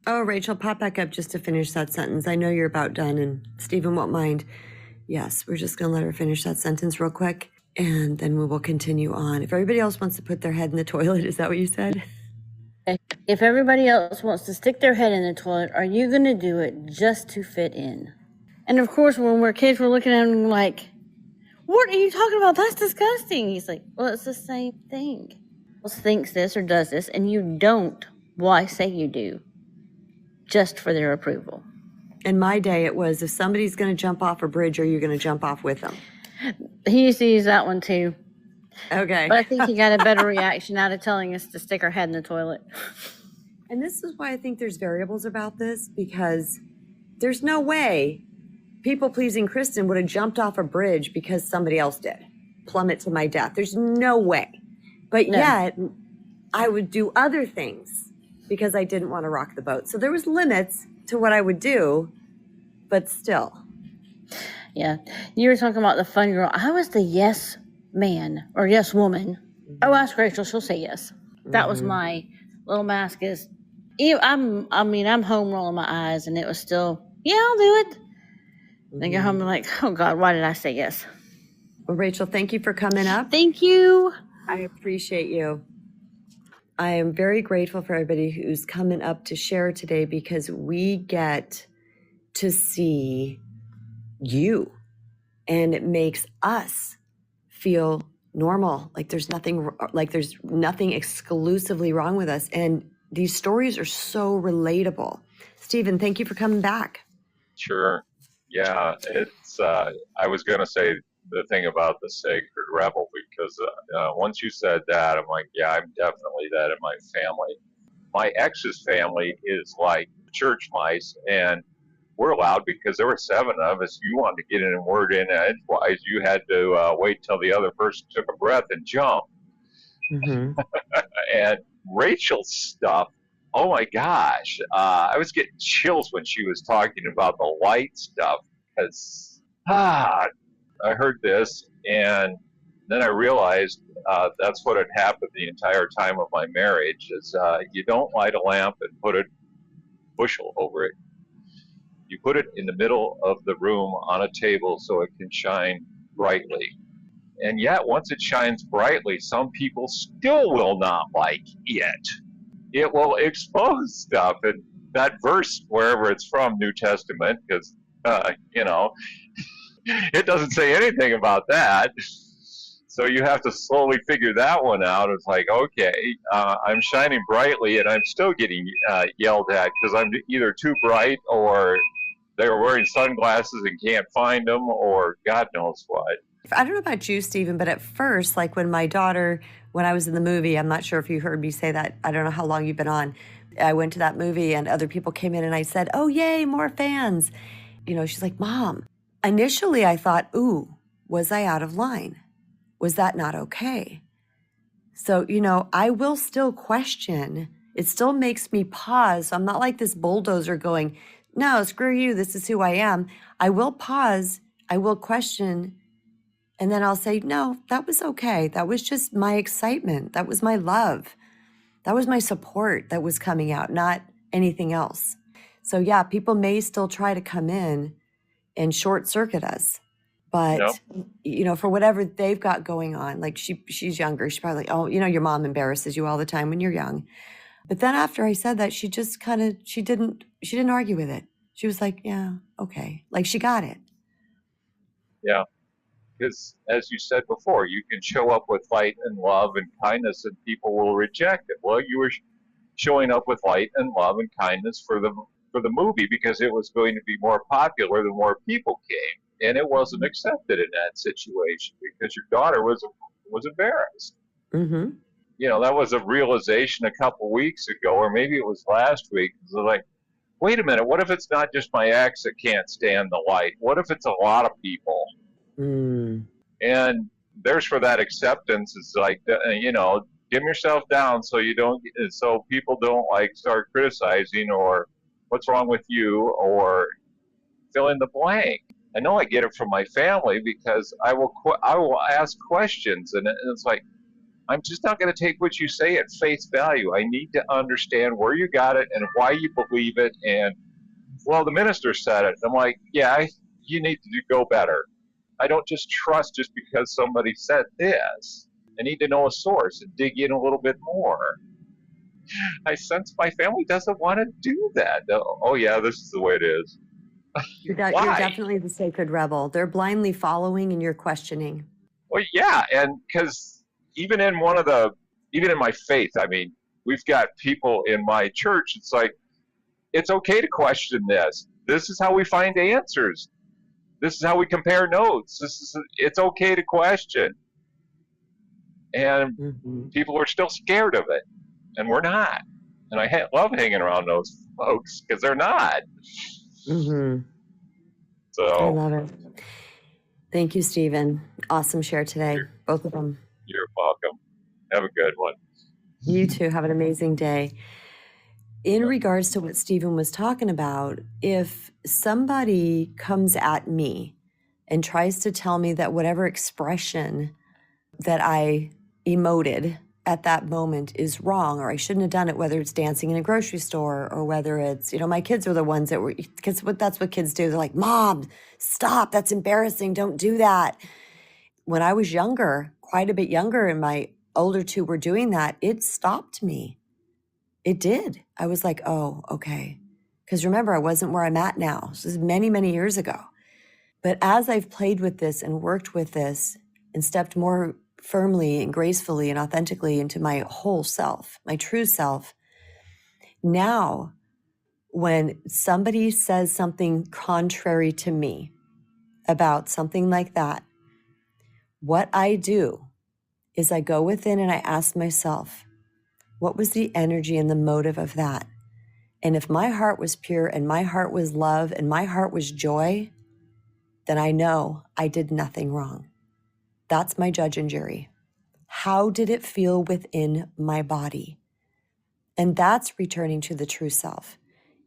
Oh, Rachel, pop back up just to finish that sentence. I know you're about done and Stephen won't mind. Yes, we're just going to let her finish that sentence real quick. And then we will continue on. If everybody else wants to put their head in the toilet, is that what you said? If everybody else wants to stick their head in the toilet, are you going to do it just to fit in? And of course, when we're kids, we're looking at him like, what are you talking about? That's disgusting. He's like, well, it's the same thing. Thinks this or does this, and you don't. Why say you do? Just for their approval. In my day, it was, if somebody's going to jump off a bridge, are you going to jump off with them? He used to use that one too. Okay. But I think he got a better reaction out of telling us to stick our head in the toilet. And this is why I think there's variables about this, because there's no way people-pleasing Kristen would have jumped off a bridge because somebody else did. Plummet to my death. There's no way. But yet, I would do other things because I didn't want to rock the boat. So there was limits to what I would do but still. Yeah. You were talking about the fun girl. I was the yes man or yes woman. Oh, ask Rachel. She'll say yes. That was my little mask is, I'm home rolling my eyes and it was still, yeah, I'll do it. Then go home and like, oh God, why did I say yes? Well, Rachel, thank you for coming up. Thank you. I appreciate you. I am very grateful for everybody who's coming up to share today because we get to see you and it makes us feel normal. Like there's nothing exclusively wrong with us. And these stories are so relatable. Stephen, thank you for coming back. Sure. Yeah, it's. I was going to say the thing about the sacred rebel because once you said that, I'm like, yeah, I'm definitely that in my family. My ex's family is like church mice, and we're allowed because there were 7 of us. You wanted to get in a word in edgewise, you had to wait till the other person took a breath and jump. And Rachel's stuff, oh my gosh, I was getting chills when she was talking about the light stuff because I heard this and then I realized that's what had happened the entire time of my marriage is you don't light a lamp and put a bushel over it. You put it in the middle of the room on a table so it can shine brightly. And yet, once it shines brightly, some people still will not like it. It will expose stuff. And that verse, wherever it's from, New Testament, because, it doesn't say anything about that. So you have to slowly figure that one out. It's like, okay, I'm shining brightly and I'm still getting yelled at because I'm either too bright or they were wearing sunglasses and can't find them or God knows what. I don't know about you, Stephen, but at first, like when I was in the movie, I'm not sure if you heard me say that. I don't know how long you've been on. I went to that movie and other people came in and I said, oh, yay, more fans. She's like, Mom. Initially, I thought, ooh, was I out of line? Was that not okay? So, I will still question. It still makes me pause. So I'm not like this bulldozer going, no, screw you. This is who I am. I will pause. I will question. And then I'll say, no, that was okay. That was just my excitement. That was my love. That was my support that was coming out, not anything else. So yeah, people may still try to come in and short circuit us. But, for whatever they've got going on, like she's younger. She's probably, your mom embarrasses you all the time when you're young. But then after I said that, she just she didn't argue with it. She was like, yeah, okay. Like she got it. Yeah. Because as you said before, you can show up with light and love and kindness and people will reject it. Well, you were showing up with light and love and kindness for the movie because it was going to be more popular the more people came. And it wasn't accepted in that situation because your daughter was embarrassed. Mm-hmm. That was a realization a couple weeks ago, or maybe it was last week. It was like, wait a minute, what if it's not just my ex that can't stand the light? What if it's a lot of people? Mm. And there's for that acceptance. It's like, dim yourself down so people don't like start criticizing or what's wrong with you or fill in the blank. I know I get it from my family because I will ask questions and it's like, I'm just not going to take what you say at face value. I need to understand where you got it and why you believe it. And well, the minister said it. I'm like, yeah, you need to go better. I don't just trust just because somebody said this. I need to know a source and dig in a little bit more. I sense my family doesn't want to do that. Oh yeah, this is the way it is. You're definitely the sacred rebel. They're blindly following and you're questioning. Well, yeah, and because even in my faith, I mean, we've got people in my church. It's like, it's okay to question this. This is how we find answers. This is how we compare notes. It's okay to question. And people are still scared of it, and we're not. And I love hanging around those folks because they're not. Mm-hmm. So I love it. Thank you, Stephen. Awesome share today, both of them. You're welcome. Have a good one. You too. Have an amazing day. in regards to what Stephen was talking about, if somebody comes at me and tries to tell me that whatever expression that I emoted at that moment is wrong, or I shouldn't have done it, whether it's dancing in a grocery store or whether it's, my kids are the ones that were, because that's what kids do. They're like, Mom, stop, that's embarrassing, don't do that. When I was younger, quite a bit younger, and my older two were doing that, it stopped me. It did. I was like, oh, okay. Because remember, I wasn't where I'm at now. This is many, many years ago. But as I've played with this and worked with this and stepped more firmly and gracefully and authentically into my whole self, my true self, now when somebody says something contrary to me about something like that, what I do is I go within and I ask myself, what was the energy and the motive of that? And if my heart was pure and my heart was love and my heart was joy, then I know I did nothing wrong. That's my judge and jury. How did it feel within my body? And that's returning to the true self,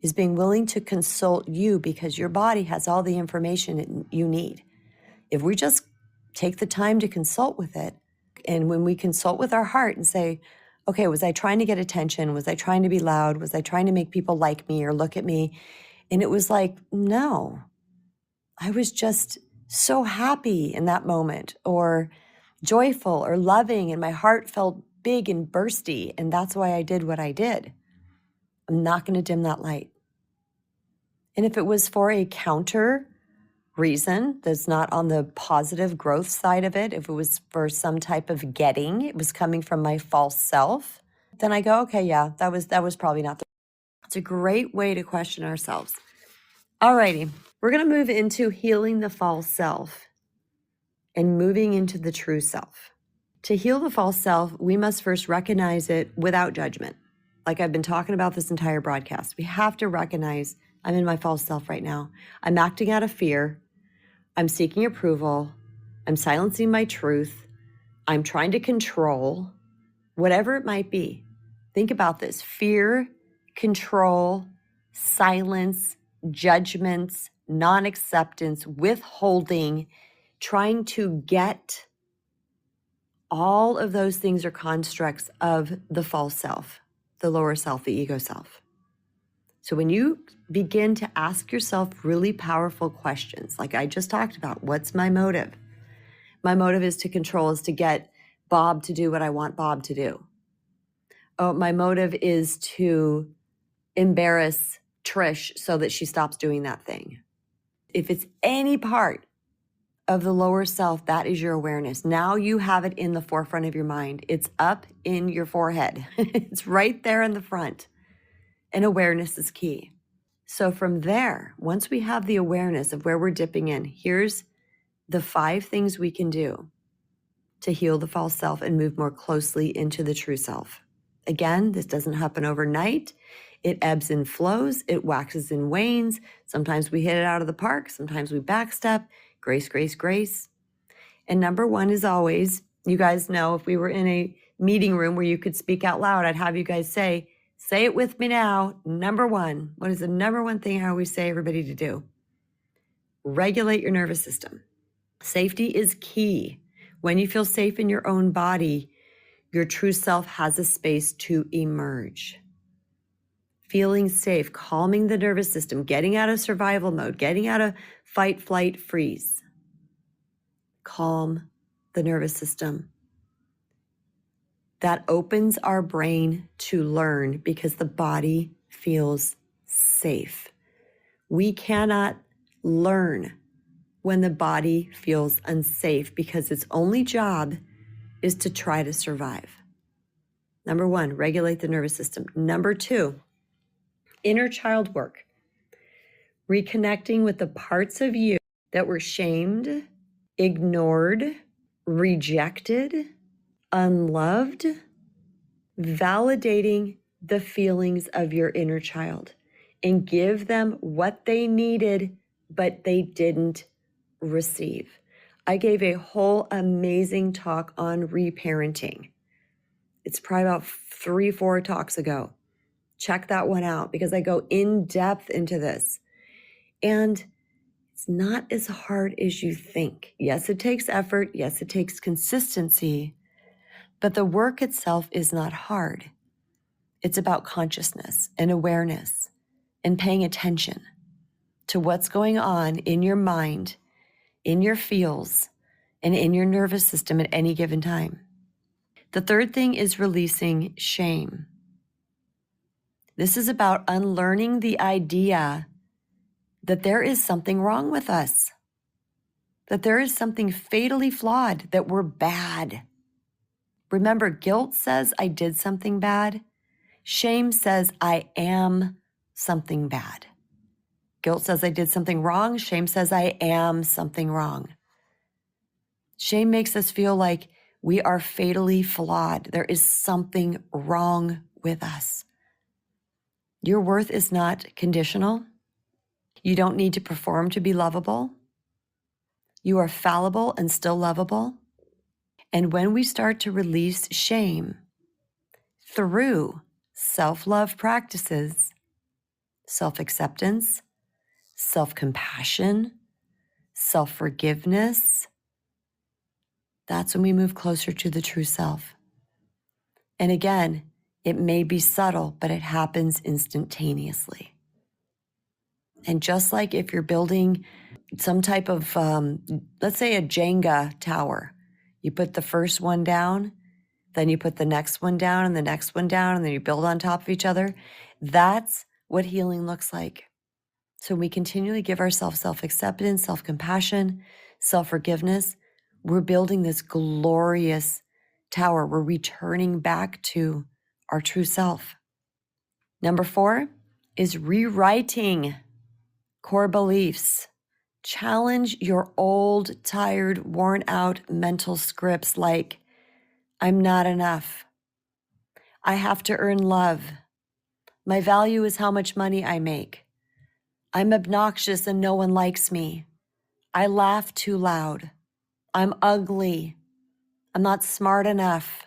is being willing to consult you because your body has all the information you need. If we just take the time to consult with it, and when we consult with our heart and say, okay, was I trying to get attention? Was I trying to be loud? Was I trying to make people like me or look at me? And it was like, no, I was just so happy in that moment, or joyful or loving, and my heart felt big and bursty, and that's why I did what I did. I'm not going to dim that light. And if it was for a counter reason that's not on the positive growth side of it, if it was for some type of getting, it was coming from my false self, then I go, okay, yeah, that was probably not the. It's a great way to question ourselves. All righty, we're going to move into healing the false self and moving into the true self. To heal the false self, we must first recognize it without judgment. Like I've been talking about this entire broadcast, we have to recognize I'm in my false self right now. I'm acting out of fear. I'm seeking approval. I'm silencing my truth. I'm trying to control, whatever it might be. Think about this: fear, control, silence, judgments, non-acceptance, withholding, trying to get. All of those things are constructs of the false self, the lower self, the ego self. So when you begin to ask yourself really powerful questions, like I just talked about, what's my motive? My motive is to control, is to get Bob to do what I want Bob to do. Oh, my motive is to embarrass Trish so that she stops doing that thing. If it's any part of the lower self, that is your awareness. Now you have it in the forefront of your mind. It's up in your forehead. It's right there in the front. And awareness is key. So from there, once we have the awareness of where we're dipping in, here's the 5 things we can do to heal the false self and move more closely into the true self. Again, this doesn't happen overnight. It ebbs and flows. It waxes and wanes. Sometimes we hit it out of the park. Sometimes we backstep. Grace, grace, grace. And number 1 is always, you guys know, if we were in a meeting room where you could speak out loud, I'd have you guys say it with me now. Number 1, what is the number 1 thing I always say everybody to do? Regulate your nervous system. Safety is key. When you feel safe in your own body, your true self has a space to emerge. Feeling safe, calming the nervous system, getting out of survival mode, getting out of fight, flight, freeze. Calm the nervous system. That opens our brain to learn because the body feels safe. We cannot learn when the body feels unsafe because its only job is to try to survive. Number 1, regulate the nervous system. Number 2, inner child work. Reconnecting with the parts of you that were shamed, ignored, rejected, unloved, validating the feelings of your inner child and give them what they needed, but they didn't receive. I gave a whole amazing talk on reparenting. It's probably about 3-4 talks ago, Check that one out because I go in depth into this. And it's not as hard as you think. Yes, it takes effort. Yes, it takes consistency. But the work itself is not hard. It's about consciousness and awareness and paying attention to what's going on in your mind, in your feels, and in your nervous system at any given time. The third thing is releasing shame. This is about unlearning the idea that there is something wrong with us, that there is something fatally flawed, that we're bad. Remember, guilt says I did something bad. Shame says I am something bad. Guilt says I did something wrong. Shame says I am something wrong. Shame makes us feel like we are fatally flawed. There is something wrong with us. Your worth is not conditional. You don't need to perform to be lovable. You are fallible and still lovable. And when we start to release shame through self-love practices, self-acceptance, self-compassion, self-forgiveness, that's when we move closer to the true self. And again, it may be subtle, but it happens instantaneously. And just like if you're building some type of, let's say a Jenga tower, you put the first one down, then you put the next one down and the next one down, and then you build on top of each other. That's what healing looks like. So we continually give ourselves self-acceptance, self-compassion, self-forgiveness. We're building this glorious tower. We're returning back to our true self. Number 4 is rewriting core beliefs. Challenge your old, tired, worn out mental scripts like, I'm not enough. I have to earn love. My value is how much money I make. I'm obnoxious and no one likes me. I laugh too loud. I'm ugly. I'm not smart enough.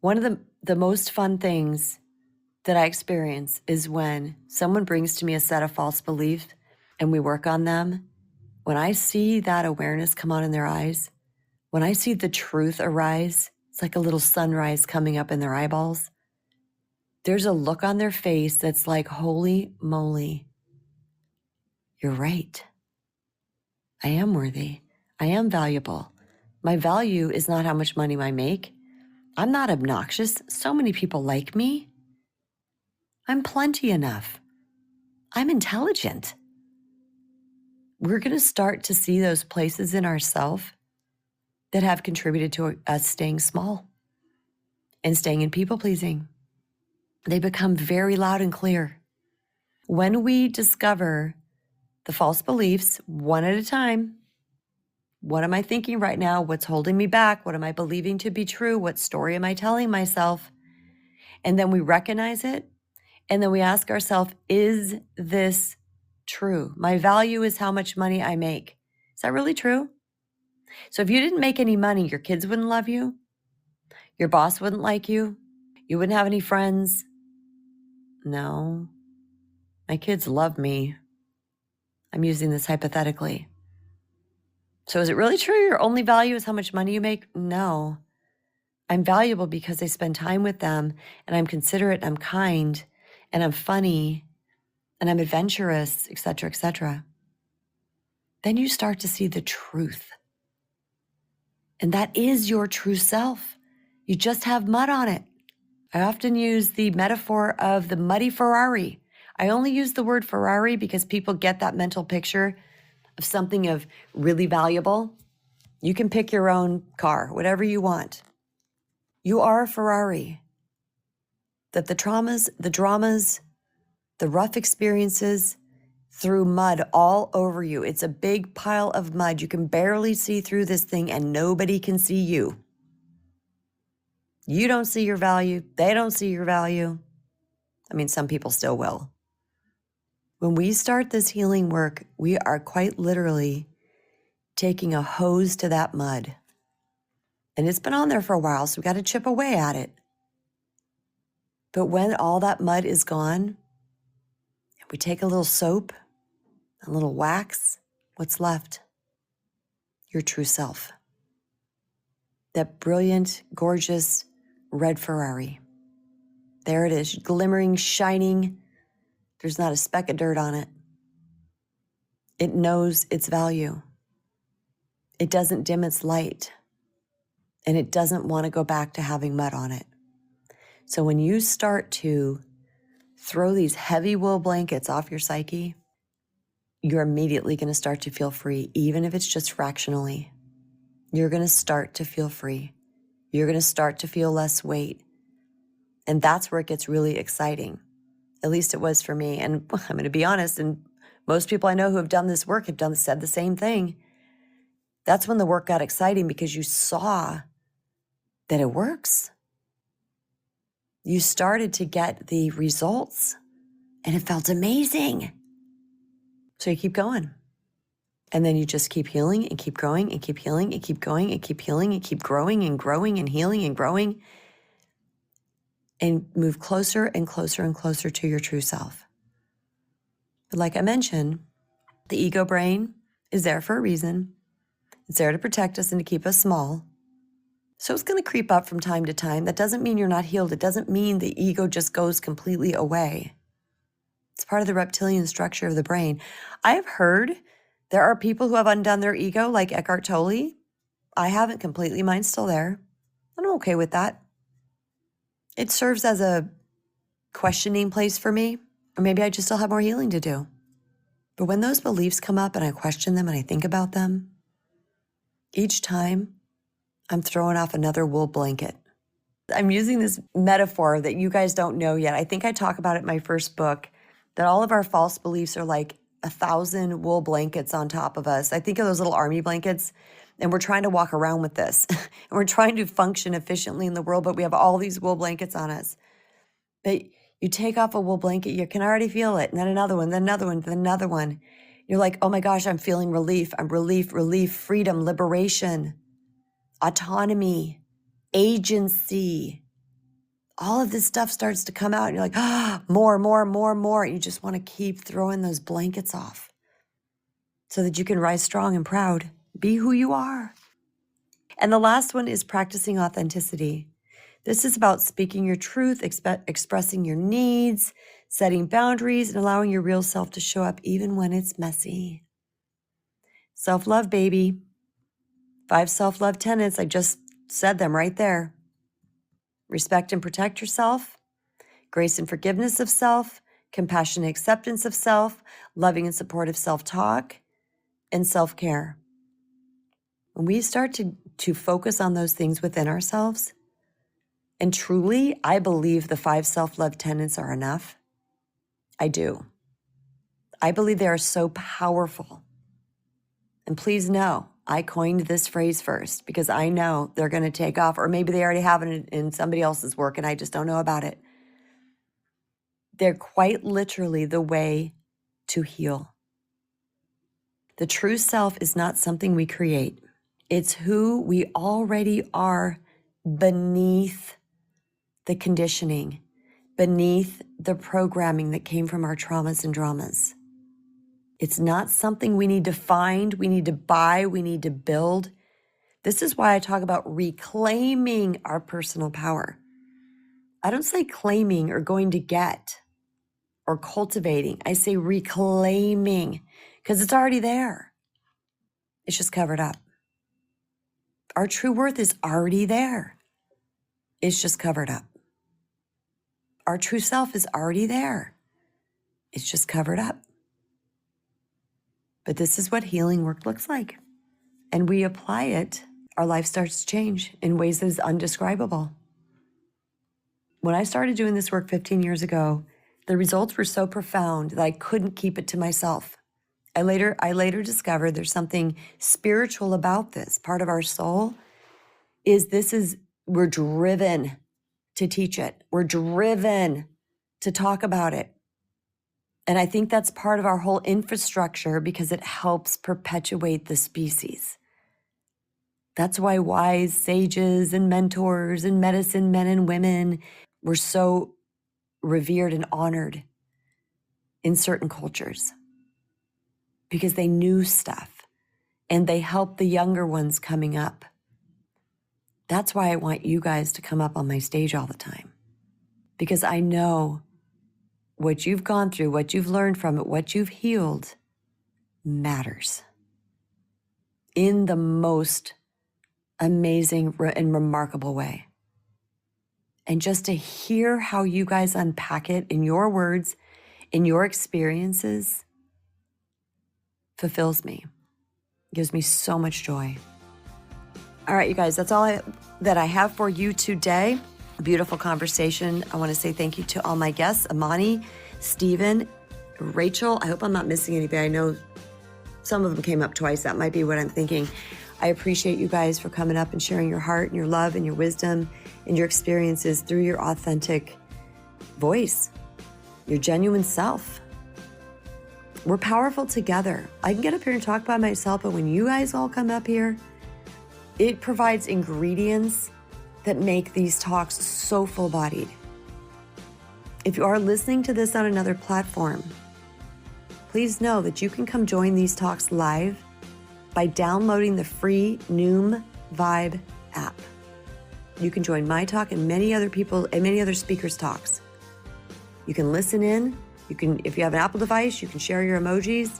One of the most fun things that I experience is when someone brings to me a set of false beliefs and we work on them. When I see that awareness come on in their eyes, when I see the truth arise, it's like a little sunrise coming up in their eyeballs. There's a look on their face that's like, holy moly, you're right. I am worthy. I am valuable. My value is not how much money I make. I'm not obnoxious. So many people like me. I'm plenty enough. I'm intelligent. We're going to start to see those places in ourselves that have contributed to us staying small and staying in people-pleasing. They become very loud and clear. When we discover the false beliefs one at a time, what am I thinking right now? What's holding me back? What am I believing to be true? What story am I telling myself? And then we recognize it. And then we ask ourselves, is this true? My value is how much money I make. Is that really true? So if you didn't make any money, your kids wouldn't love you. Your boss wouldn't like you. You wouldn't have any friends. No, my kids love me. I'm using this hypothetically. So is it really true your only value is how much money you make? No. I'm valuable because I spend time with them and I'm considerate, I'm kind, and I'm funny, and I'm adventurous, et cetera, et cetera. Then you start to see the truth. And that is your true self. You just have mud on it. I often use the metaphor of the muddy Ferrari. I only use the word Ferrari because people get that mental picture of something of really valuable. You can pick your own car, whatever you want. You are a Ferrari. That the traumas, the dramas, the rough experiences threw mud all over you. It's a big pile of mud. You can barely see through this thing and nobody can see you. You don't see your value. They don't see your value. I mean, some people still will. When we start this healing work, we are quite literally taking a hose to that mud. And it's been on there for a while, so we got to chip away at it. But when all that mud is gone, and we take a little soap, a little wax, what's left? Your true self. That brilliant, gorgeous red Ferrari. There it is, glimmering, shining. There's not a speck of dirt on it. It knows its value. It doesn't dim its light. And it doesn't want to go back to having mud on it. So when you start to throw these heavy wool blankets off your psyche, you're immediately going to start to feel free, even if it's just fractionally. You're going to start to feel free. You're going to start to feel less weight. And that's where it gets really exciting. At least it was for me. And I'm going to be honest, and most people I know who have done this work have said the same thing. That's when the work got exciting, because you saw that it works. You started to get the results, and it felt amazing. So you keep going. And then you just keep healing and keep growing and keep healing and keep going and keep healing and keep growing and growing and healing and growing, and move closer and closer and closer to your true self. But like I mentioned, the ego brain is there for a reason. It's there to protect us and to keep us small. So it's going to creep up from time to time. That doesn't mean you're not healed. It doesn't mean the ego just goes completely away. It's part of the reptilian structure of the brain. I have heard there are people who have undone their ego, like Eckhart Tolle. I haven't completely. Mine's still there. I'm okay with that. It serves as a questioning place for me, or maybe I just still have more healing to do. But when those beliefs come up and I question them and I think about them, each time I'm throwing off another wool blanket. I'm using this metaphor that you guys don't know yet. I think I talk about it in my first book, that all of our false beliefs are like 1,000 wool blankets on top of us. I think of those little army blankets, and we're trying to walk around with this. And we're trying to function efficiently in the world, but we have all these wool blankets on us. But you take off a wool blanket, you can already feel it. And then another one, then another one, then another one. You're like, oh my gosh, I'm feeling relief. I'm relief, freedom, liberation, autonomy, agency. All of this stuff starts to come out, and you're like, more. You just want to keep throwing those blankets off so that you can rise strong and proud. Be who you are. And the last one is practicing authenticity. This is about speaking your truth, expressing your needs, setting boundaries, and allowing your real self to show up even when it's messy. Self-love, baby. 5 self-love tenets. I just said them right there. Respect and protect yourself, grace and forgiveness of self, compassion and acceptance of self, loving and supportive self-talk, and self-care. When we start to focus on those things within ourselves, and truly, I believe the 5 self-love tenets are enough. I do. I believe they are so powerful. And please know, I coined this phrase first because I know they're going to take off, or maybe they already have it in somebody else's work and I just don't know about it. They're quite literally the way to heal. The true self is not something we create. It's who we already are beneath the conditioning, beneath the programming that came from our traumas and dramas. It's not something we need to find, we need to buy, we need to build. This is why I talk about reclaiming our personal power. I don't say claiming or going to get or cultivating. I say reclaiming, because it's already there. It's just covered up. Our true worth is already there. It's just covered up. Our true self is already there. It's just covered up. But this is what healing work looks like. And we apply it, our life starts to change in ways that is undescribable. When I started doing this work 15 years ago, the results were so profound that I couldn't keep it to myself. I later discovered there's something spiritual about this. Part of our soul we're driven to teach it. We're driven to talk about it. And I think that's part of our whole infrastructure because it helps perpetuate the species. That's why wise sages and mentors and medicine men and women were so revered and honored in certain cultures because they knew stuff and they helped the younger ones coming up. That's why I want you guys to come up on my stage all the time, because I know what you've gone through, what you've learned from it, what you've healed matters in the most amazing and remarkable way. And just to hear how you guys unpack it in your words, in your experiences, fulfills me, gives me so much joy. All right, you guys, that's all that I have for you today. A beautiful conversation. I want to say thank you to all my guests, Amani, Stephen, Rachel. I hope I'm not missing anybody. I know some of them came up twice. That might be what I'm thinking. I appreciate you guys for coming up and sharing your heart and your love and your wisdom and your experiences through your authentic voice, your genuine self. We're powerful together. I can get up here and talk by myself, but when you guys all come up here, it provides ingredients that make these talks so full-bodied. If you are listening to this on another platform, please know that you can come join these talks live by downloading the free Noom Vibe app. You can join my talk and many other people and many other speakers' talks. You can listen in. You can, if you have an Apple device, you can share your emojis.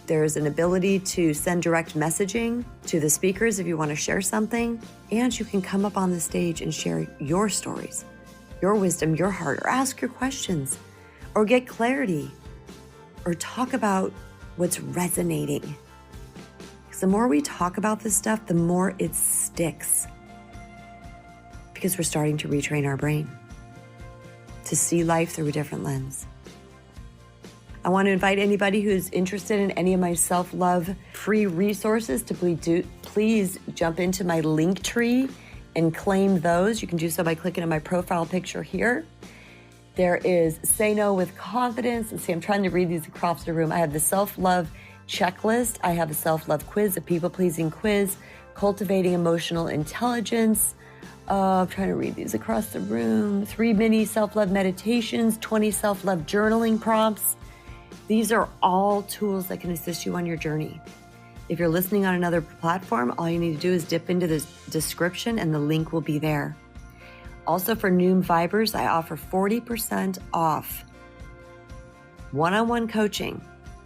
There's an ability to send direct messaging to the speakers if you want to share something. And you can come up on the stage and share your stories, your wisdom, your heart, or ask your questions, or get clarity, or talk about what's resonating. Because the more we talk about this stuff, the more it sticks. Because we're starting to retrain our brain to see life through a different lens. I want to invite anybody who's interested in any of my self-love free resources to please jump into my link tree and claim those. You can do so by clicking on my profile picture here. There is Say No with Confidence. And see, I'm trying to read these across the room. I have the self-love checklist. I have a self-love quiz, a people-pleasing quiz, cultivating emotional intelligence. I'm trying to read these across the room. 3 mini self-love meditations, 20 self-love journaling prompts. These are all tools that can assist you on your journey. If you're listening on another platform, all you need to do is dip into the description and the link will be there. Also for Noom Vibers, I offer 40% off one-on-one coaching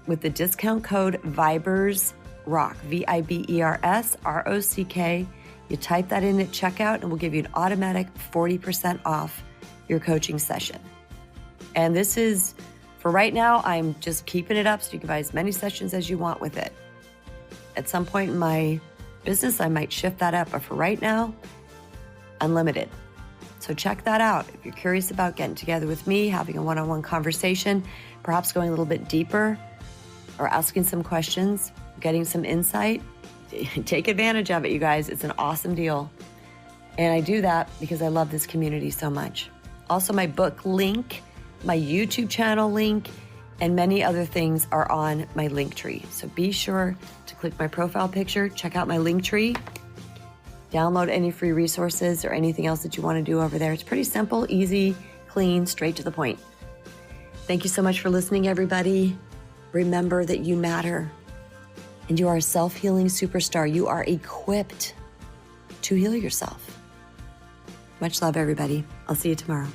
with the discount code VIBERSROCK, VIBERSROCK. You type that in at checkout and we'll give you an automatic 40% off your coaching session. And this is, for right now, I'm just keeping it up so you can buy as many sessions as you want with it. At some point in my business, I might shift that up, but for right now, unlimited. So check that out. If you're curious about getting together with me, having a one-on-one conversation, perhaps going a little bit deeper or asking some questions, getting some insight, take advantage of it, you guys. It's an awesome deal. And I do that because I love this community so much. Also, my book link, my YouTube channel link, and many other things are on my link tree. So be sure to click my profile picture, check out my link tree, download any free resources or anything else that you want to do over there. It's pretty simple, easy, clean, straight to the point. Thank you so much for listening, everybody. Remember that you matter and you are a self-healing superstar. You are equipped to heal yourself. Much love, everybody. I'll see you tomorrow.